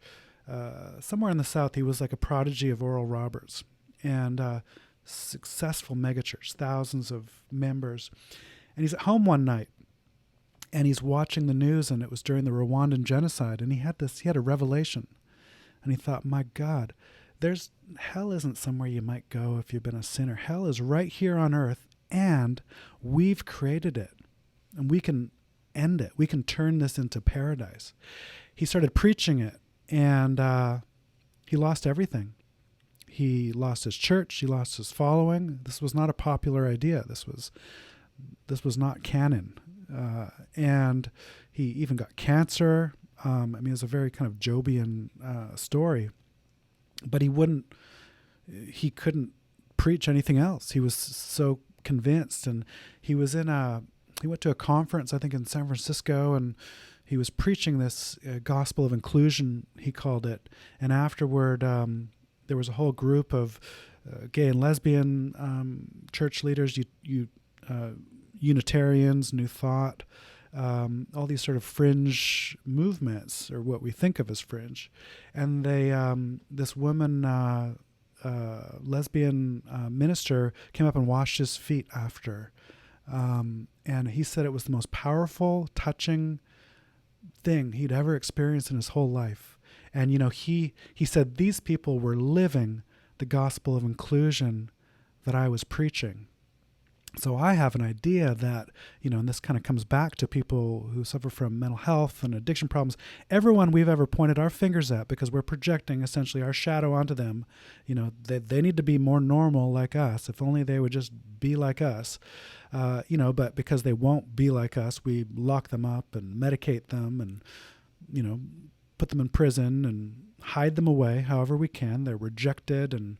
somewhere in the South. He was like a prodigy of Oral Roberts, and successful mega church, thousands of members. And he's at home one night, and he's watching the news, and it was during the Rwandan genocide, and he had a revelation, and he thought, my God, hell isn't somewhere you might go if you've been a sinner. Hell is right here on earth, and we've created it, and we can end it. We can turn this into paradise. He started preaching it, and he lost everything. He lost his church. He lost his following. This was not a popular idea. This was not canon. And he even got cancer. It was a very kind of Jobian story, but he couldn't preach anything else. He was so convinced, and he went to a conference, I think in San Francisco, and he was preaching this gospel of inclusion, he called it. And afterward, there was a whole group of gay and lesbian church leaders, Unitarians, New Thought, all these sort of fringe movements, or what we think of as fringe. And this woman, lesbian minister, came up and washed his feet after. And he said it was the most powerful, touching thing he'd ever experienced in his whole life. And, he said these people were living the gospel of inclusion that I was preaching. So I have an idea that, and this kind of comes back to people who suffer from mental health and addiction problems, everyone we've ever pointed our fingers at, because we're projecting essentially our shadow onto them. They need to be more normal like us. If only they would just be like us. But because they won't be like us, we lock them up and medicate them and, put them in prison and hide them away however we can. They're rejected and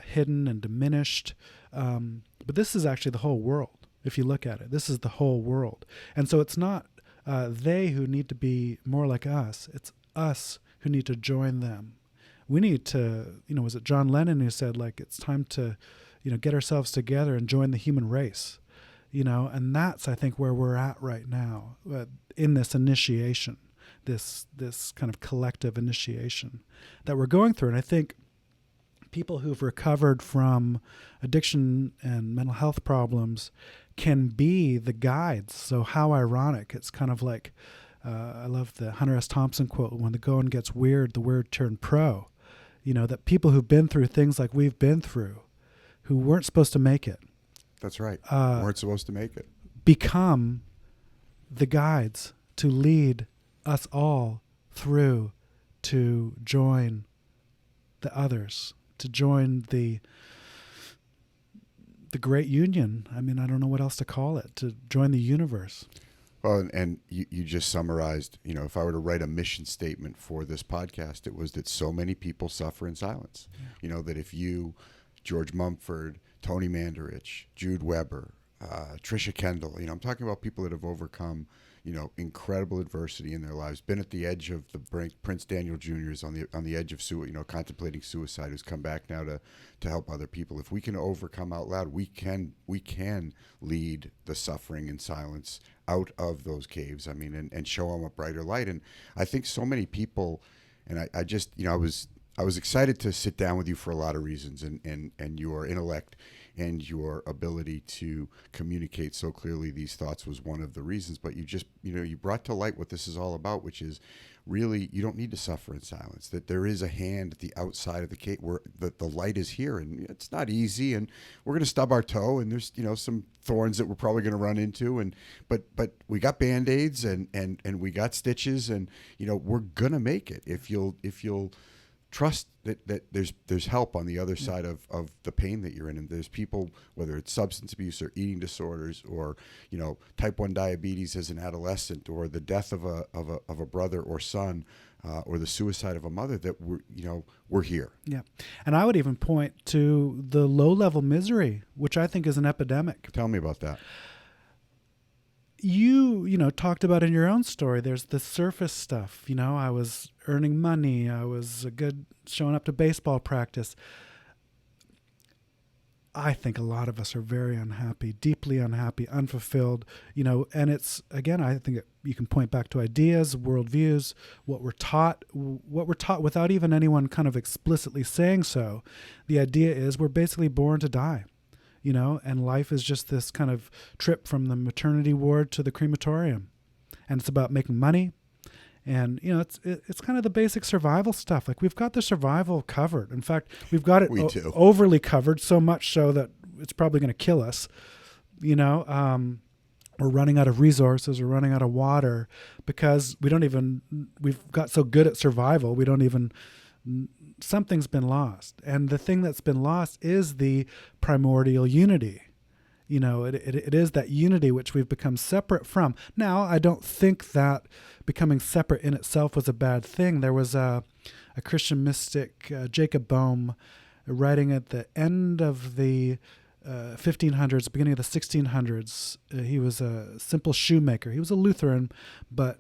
hidden and diminished. But this is actually the whole world. If you look at it, this is the whole world. And so it's not they who need to be more like us. It's us who need to join them. We need to, was it John Lennon who said, like, it's time to, get ourselves together and join the human race, and that's, I think, where we're at right now in this initiation, this kind of collective initiation that we're going through. And I think people who've recovered from addiction and mental health problems can be the guides. So how ironic. It's kind of like, I love the Hunter S. Thompson quote, when the going gets weird, the weird turn pro. That people who've been through things like we've been through, who weren't supposed to make it. That's right. Weren't supposed to make it. Become the guides to lead us all through to join the others, to join the great union. I don't know what else to call it, to join the universe. Well, and you just summarized, if I were to write a mission statement for this podcast, it was that so many people suffer in silence. Yeah. That if you, George Mumford, Tony Mandarich, Jude Weber, Trisha Kendall. I'm talking about people that have overcome, incredible adversity in their lives, been at the edge of the brink. Prince Daniel Jr. is on the edge of contemplating suicide, who's come back now to help other people. If we can overcome out loud, we can lead the suffering in silence out of those caves. And show them a brighter light. And I think so many people, and I just, I was excited to sit down with you for a lot of reasons, and your intellect and your ability to communicate so clearly these thoughts was one of the reasons. But you just, you brought to light what this is all about, which is really, you don't need to suffer in silence, that there is a hand at the outside of the cave where the light is here, and it's not easy, and we're going to stub our toe, and there's, some thorns that we're probably going to run into, but we got Band-Aids and we got stitches, and, we're going to make it if you'll trust that there's help on the other side of the pain that you're in. And there's people, whether it's substance abuse or eating disorders or, type 1 diabetes as an adolescent, or the death of a brother or son, or the suicide of a mother, that we're here. Yeah. And I would even point to the low-level misery, which I think is an epidemic. Tell me about that. You talked about in your own story, there's the surface stuff. I was earning money. I was showing up to baseball practice. I think a lot of us are very unhappy, deeply unhappy, unfulfilled, and it's, again, I think you can point back to ideas, worldviews, what we're taught without even anyone kind of explicitly saying so. The idea is we're basically born to die. And life is just this kind of trip from the maternity ward to the crematorium. And it's about making money. And, it's kind of the basic survival stuff. Like, we've got the survival covered. In fact, we've got it overly covered, so much so that it's probably going to kill us. We're running out of resources, we're running out of water, because we've got so good at survival, something's been lost. And the thing that's been lost is the primordial unity. It is that unity which we've become separate from. Now, I don't think that becoming separate in itself was a bad thing. There was a Christian mystic, Jacob Boehme, writing at the end of the 1500s, beginning of the 1600s. He was a simple shoemaker. He was a Lutheran, but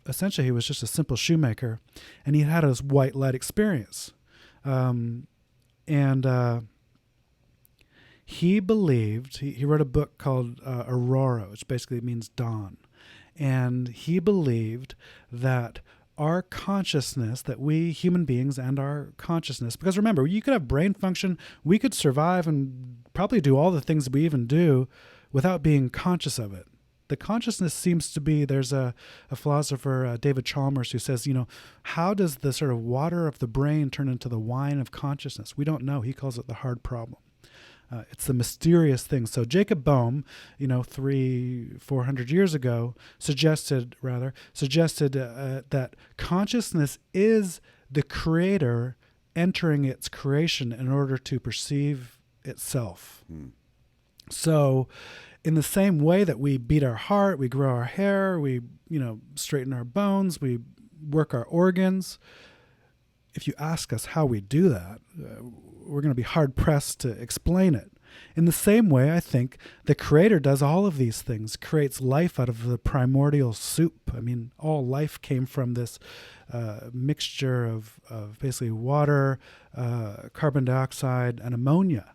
essentially he was just a simple shoemaker. And he had his white light experience. He believed, he wrote a book called Aurora, which basically means dawn. And he believed that our consciousness, that we human beings and our consciousness, because remember, you could have brain function, we could survive and probably do all the things we even do without being conscious of it. The consciousness seems to be, there's a philosopher, David Chalmers, who says, how does the sort of water of the brain turn into the wine of consciousness? We don't know. He calls it the hard problem. It's the mysterious thing. So Jacob Boehme, 300-400 years ago, suggested that consciousness is the creator entering its creation in order to perceive itself. So in the same way that we beat our heart, we grow our hair, we, straighten our bones, we work our organs, if you ask us how we do that, we're going to be hard-pressed to explain it. In the same way, I think the Creator does all of these things, creates life out of the primordial soup. All life came from this mixture of basically water, carbon dioxide, and ammonia.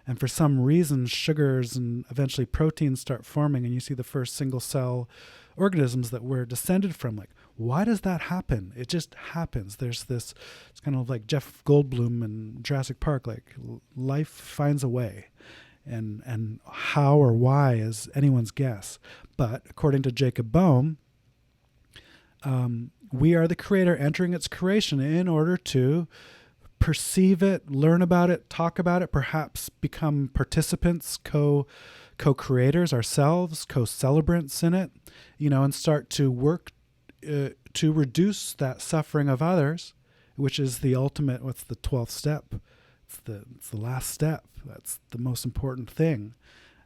And for some reason, sugars and eventually proteins start forming, and you see the first single-cell organisms that we're descended from. Like, why does that happen? It just happens. There's this, it's kind of like Jeff Goldblum in Jurassic Park, like life finds a way. And how or why is anyone's guess. But according to Jacob Boehme, we are the creator entering its creation in order to perceive it, learn about it, talk about it, perhaps become participants, co-creators ourselves, co-celebrants in it, and start to work to reduce that suffering of others, which is the ultimate, what's the 12th step? It's the last step. That's the most important thing.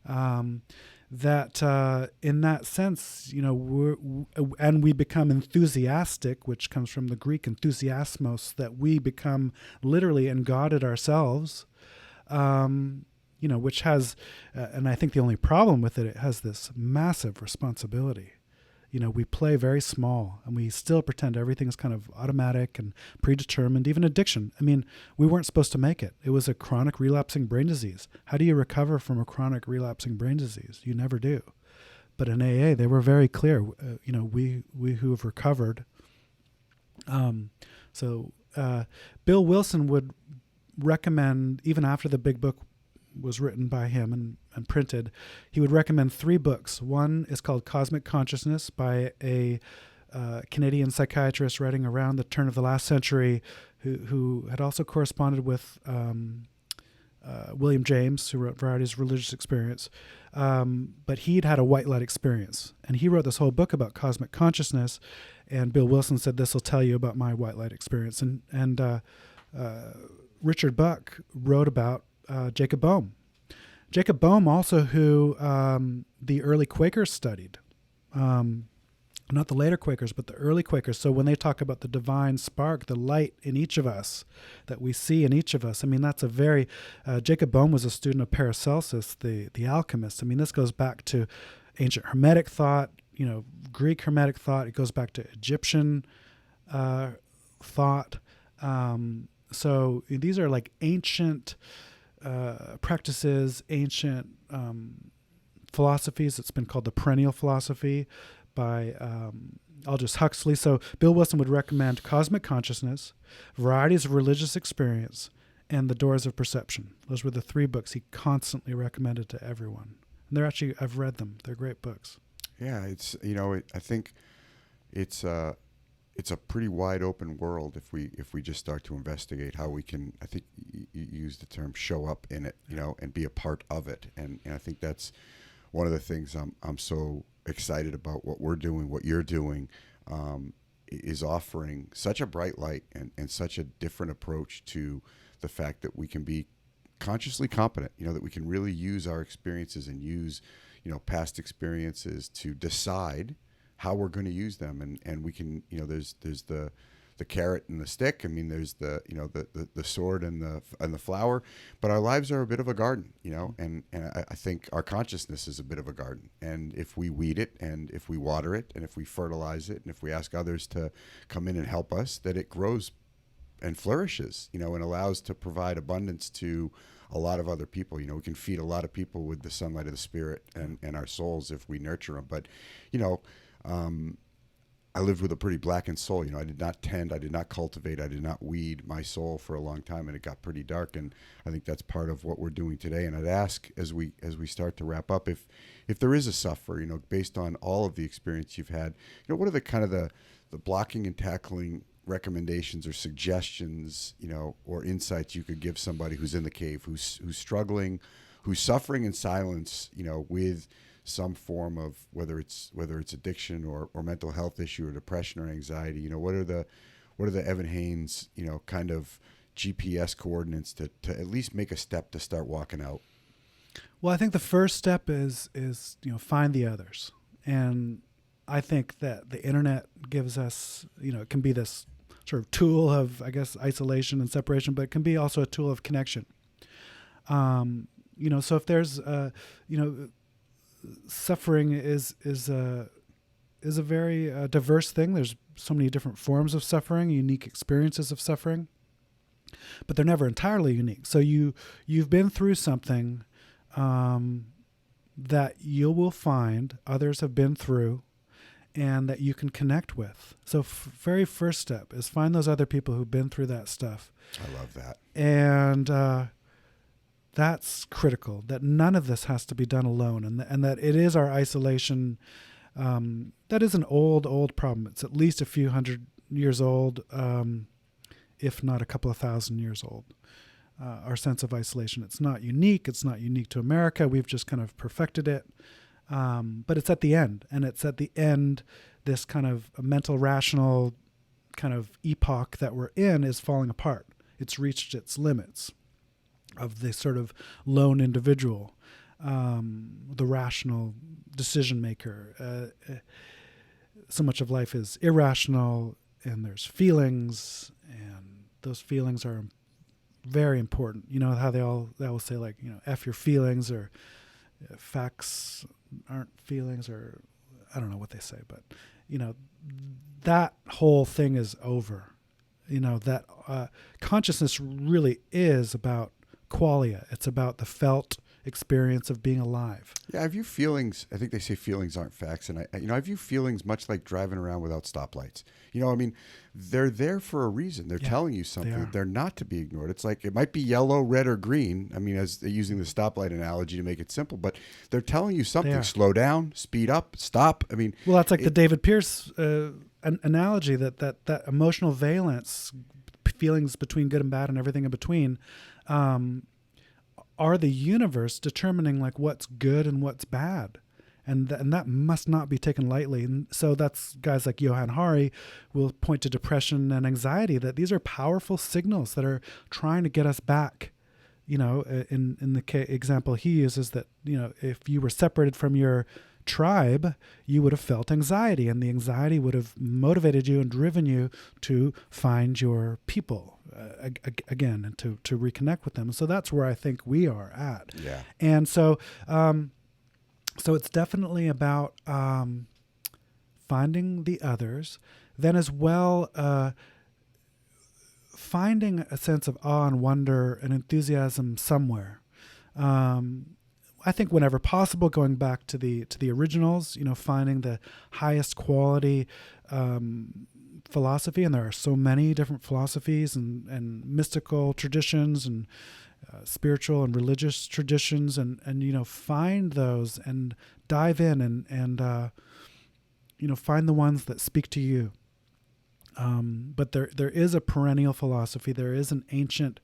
That in that sense, and we become enthusiastic, which comes from the Greek enthusiasmos, that we become literally engodded ourselves. which has, and I think the only problem with it has this massive responsibility. We play very small, and we still pretend everything's kind of automatic and predetermined, even addiction. I mean, we weren't supposed to make it. It was a chronic relapsing brain disease. How do you recover from a chronic relapsing brain disease? You never do. But in AA, they were very clear. We who have recovered. Bill Wilson would recommend, even after the big book was written by him and printed, he would recommend 3 books. One is called Cosmic Consciousness by a Canadian psychiatrist writing around the turn of the last century, who had also corresponded with William James, who wrote Varieties of Religious Experience. But he'd had a white light experience, and he wrote this whole book about cosmic consciousness. And Bill Wilson said, "This will tell you about my white light experience." And Richard Buck wrote about Jacob Boehme. Jacob Boehme also, who the early Quakers studied. Not the later Quakers, but the early Quakers. So when they talk about the divine spark, the light in each of us that we see in each of us, I mean, that's a very... Jacob Boehme was a student of Paracelsus, the alchemist. I mean, this goes back to ancient Hermetic thought, Greek Hermetic thought. It goes back to Egyptian thought. So these are like ancient practices, ancient philosophies. It's been called the perennial philosophy by Aldous Huxley. So Bill Wilson would recommend Cosmic Consciousness, Varieties of Religious Experience, and The Doors of Perception. Those were the 3 books he constantly recommended to everyone. And they're actually, I've read them. They're great books. Yeah, it's I think it's a pretty wide open world if we just start to investigate how we can. I think you use the term show up in it, and be a part of it. And I think that's one of the things I'm so excited about what we're doing, what you're doing, is offering such a bright light and such a different approach to the fact that we can be consciously competent, that we can really use our experiences and use, past experiences to decide how we're going to use them. And we can, there's the carrot and the stick. I mean, there's the sword and the flower, but our lives are a bit of a garden, and I think our consciousness is a bit of a garden. And if we weed it, and if we water it, and if we fertilize it, and if we ask others to come in and help us, that it grows and flourishes, and allows to provide abundance to a lot of other people. We can feed a lot of people with the sunlight of the spirit and our souls if we nurture them. But, I lived with a pretty blackened soul. I did not tend, I did not cultivate, I did not weed my soul for a long time, and it got pretty dark. And I think that's part of what we're doing today. And I'd ask, as we start to wrap up, if there is a sufferer, based on all of the experience you've had, what are the kind of the blocking and tackling recommendations or suggestions, or insights you could give somebody who's in the cave, who's struggling, who's suffering in silence, with some form of whether it's addiction or mental health issue or depression or anxiety. What are the Evan Haynes, kind of GPS coordinates to at least make a step to start walking out? Well, I think the first step is find the others. And I think that the internet gives us, it can be this sort of tool of, I guess, isolation and separation, but it can be also a tool of connection. So if there's suffering is a very diverse thing. There's so many different forms of suffering, unique experiences of suffering, but they're never entirely unique. So you've been through something that you will find others have been through and that you can connect with. So very first step is find those other people who've been through that stuff. I love that. And that's critical, that none of this has to be done alone, and that it is our isolation. That is an old problem. It's at least a few hundred years old, if not a couple of thousand years old. Our sense of isolation. It's not unique. It's not unique to America. We've just kind of perfected it. But it's at the end. And it's at the end, this kind of mental, rational kind of epoch that we're in is falling apart. It's reached its limits of the sort of lone individual, the rational decision maker. So much of life is irrational, and there's feelings, and those feelings are very important. You know how they will say, like, F your feelings, or facts aren't feelings, or I don't know what they say, but that whole thing is over. That consciousness really is about qualia. It's about the felt experience of being alive. Yeah, I view feelings. I think they say feelings aren't facts, and I view feelings much like driving around without stoplights. I mean, they're there for a reason. They're telling you something. They're not to be ignored. It's like it might be yellow, red, or green. I mean, as using the stoplight analogy to make it simple, but they're telling you something. Slow down, speed up, stop. I mean, well, that's like the David Pierce analogy that emotional valence, feelings between good and bad and everything in between, are the universe determining like what's good and what's bad. And that must not be taken lightly. And so that's guys like Johann Hari will point to depression and anxiety, that these are powerful signals that are trying to get us back. In the example he uses, that, if you were separated from your tribe, you would have felt anxiety, and the anxiety would have motivated you and driven you to find your people again, and to reconnect with them. So that's where I think we are at. Yeah. And so so it's definitely about finding the others, then as well finding a sense of awe and wonder and enthusiasm somewhere. I think whenever possible, going back to the originals, finding the highest quality philosophy, and there are so many different philosophies and mystical traditions and spiritual and religious traditions, and find those and dive in and find the ones that speak to you. But there is a perennial philosophy. There is an ancient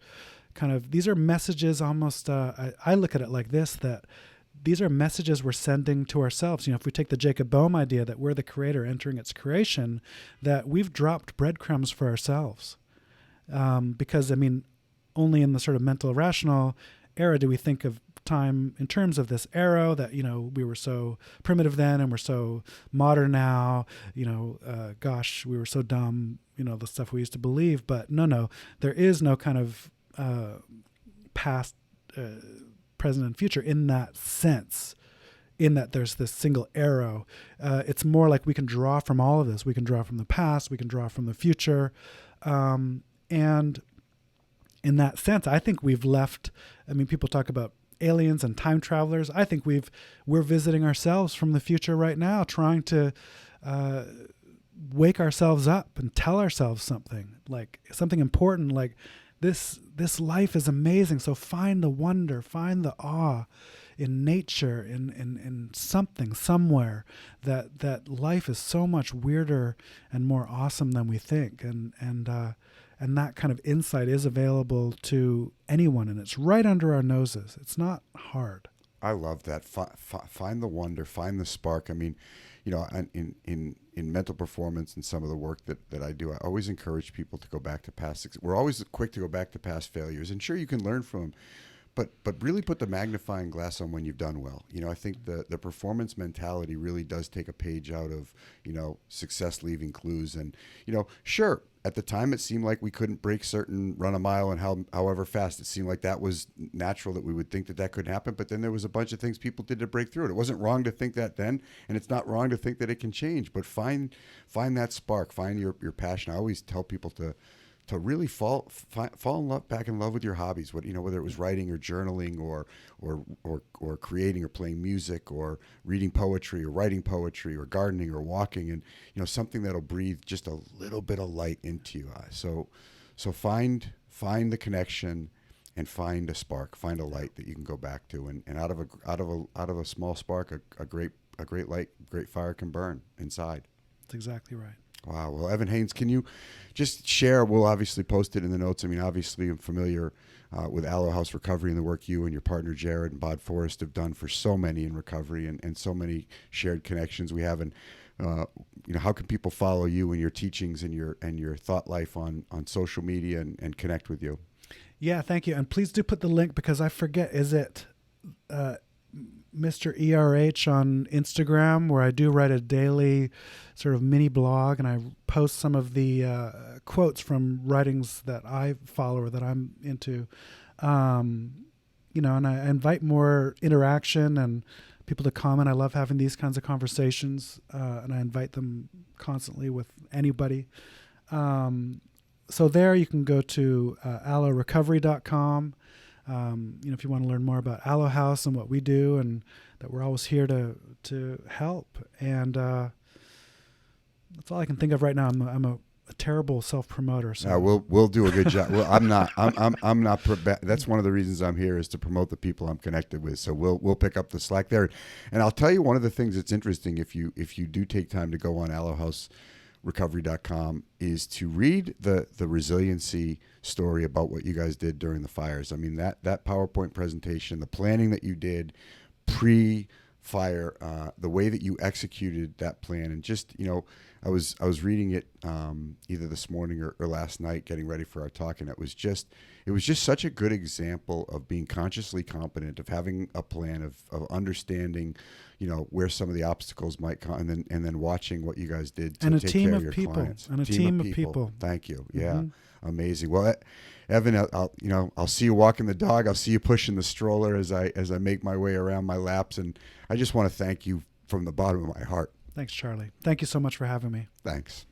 kind of, these are messages almost, I look at it like this, that these are messages we're sending to ourselves. If we take the Jacob Boehm idea that we're the creator entering its creation, that we've dropped breadcrumbs for ourselves. Because, I mean, only in the sort of mental rational era do we think of time in terms of this arrow that, we were so primitive then and we're so modern now, gosh, we were so dumb, the stuff we used to believe. But no, there is no kind of past, present, and future in that sense, in that there's this single arrow. It's more like we can draw from all of this. We can draw from the past, we can draw from the future. And in that sense, I think we've left, people talk about aliens and time travelers. I think we're visiting ourselves from the future right now, trying to wake ourselves up and tell ourselves something important, like this life is amazing. So find the wonder, find the awe in nature, in something somewhere, that life is so much weirder and more awesome than we think, and that kind of insight is available to anyone, and it's right under our noses. It's not hard. I love that. Find the wonder, find the spark. I mean, in mental performance and some of the work that I do, I always encourage people to go back to past. We're always quick to go back to past failures, and sure, you can learn from them, but really put the magnifying glass on when you've done well. I think the performance mentality really does take a page out of, success leaving clues. And, sure, at the time it seemed like we couldn't run a mile, and however fast it seemed like that was natural, that we would think that couldn't happen. But then there was a bunch of things people did to break through it. It wasn't wrong to think that then, and it's not wrong to think that it can change. But find that spark, find your passion. I always tell people to really fall back in love with your hobbies, whether it was writing or journaling or creating or playing music or reading poetry or writing poetry or gardening or walking, and something that'll breathe just a little bit of light into you. So find the connection and find a spark, find a light that you can go back to, and out of a small spark, a great light, great fire can burn inside. That's exactly right. Wow. Well, Evan Haynes, can you just share? We'll obviously post it in the notes. Obviously, I'm familiar with Alo House Recovery and the work you and your partner Jared and Bod Forrest have done for so many in recovery, and so many shared connections we have. And how can people follow you and your teachings and your thought life on social media and connect with you? Yeah, thank you. And please do put the link, because I forget. Is it Mr. ERH on Instagram, where I do write a daily sort of mini blog, and I post some of the quotes from writings that I follow or that I'm into. And I invite more interaction and people to comment. I love having these kinds of conversations, and I invite them constantly with anybody. So there you can go to alorecovery.com. If you want to learn more about Alo House and what we do, and that we're always here to help. And that's all I can think of right now. I'm a terrible self-promoter. So we'll do a good job. Well, I'm not. That's one of the reasons I'm here, is to promote the people I'm connected with. So we'll pick up the slack there. And I'll tell you one of the things that's interesting, if you do take time to go on AloHouseRecovery.com, is to read the resiliency story about what you guys did during the fires. I mean, that PowerPoint presentation, the planning that you did pre-fire, the way that you executed that plan, and just, I was reading it either this morning or last night, getting ready for our talk, and it was just such a good example of being consciously competent, of having a plan, of understanding, where some of the obstacles might come, and then watching what you guys did to take care of your clients. And a team of people. Thank you. Yeah, amazing. Well, Evan, I'll see you walking the dog. I'll see you pushing the stroller as I make my way around my laps, and I just want to thank you from the bottom of my heart. Thanks, Charlie. Thank you so much for having me. Thanks.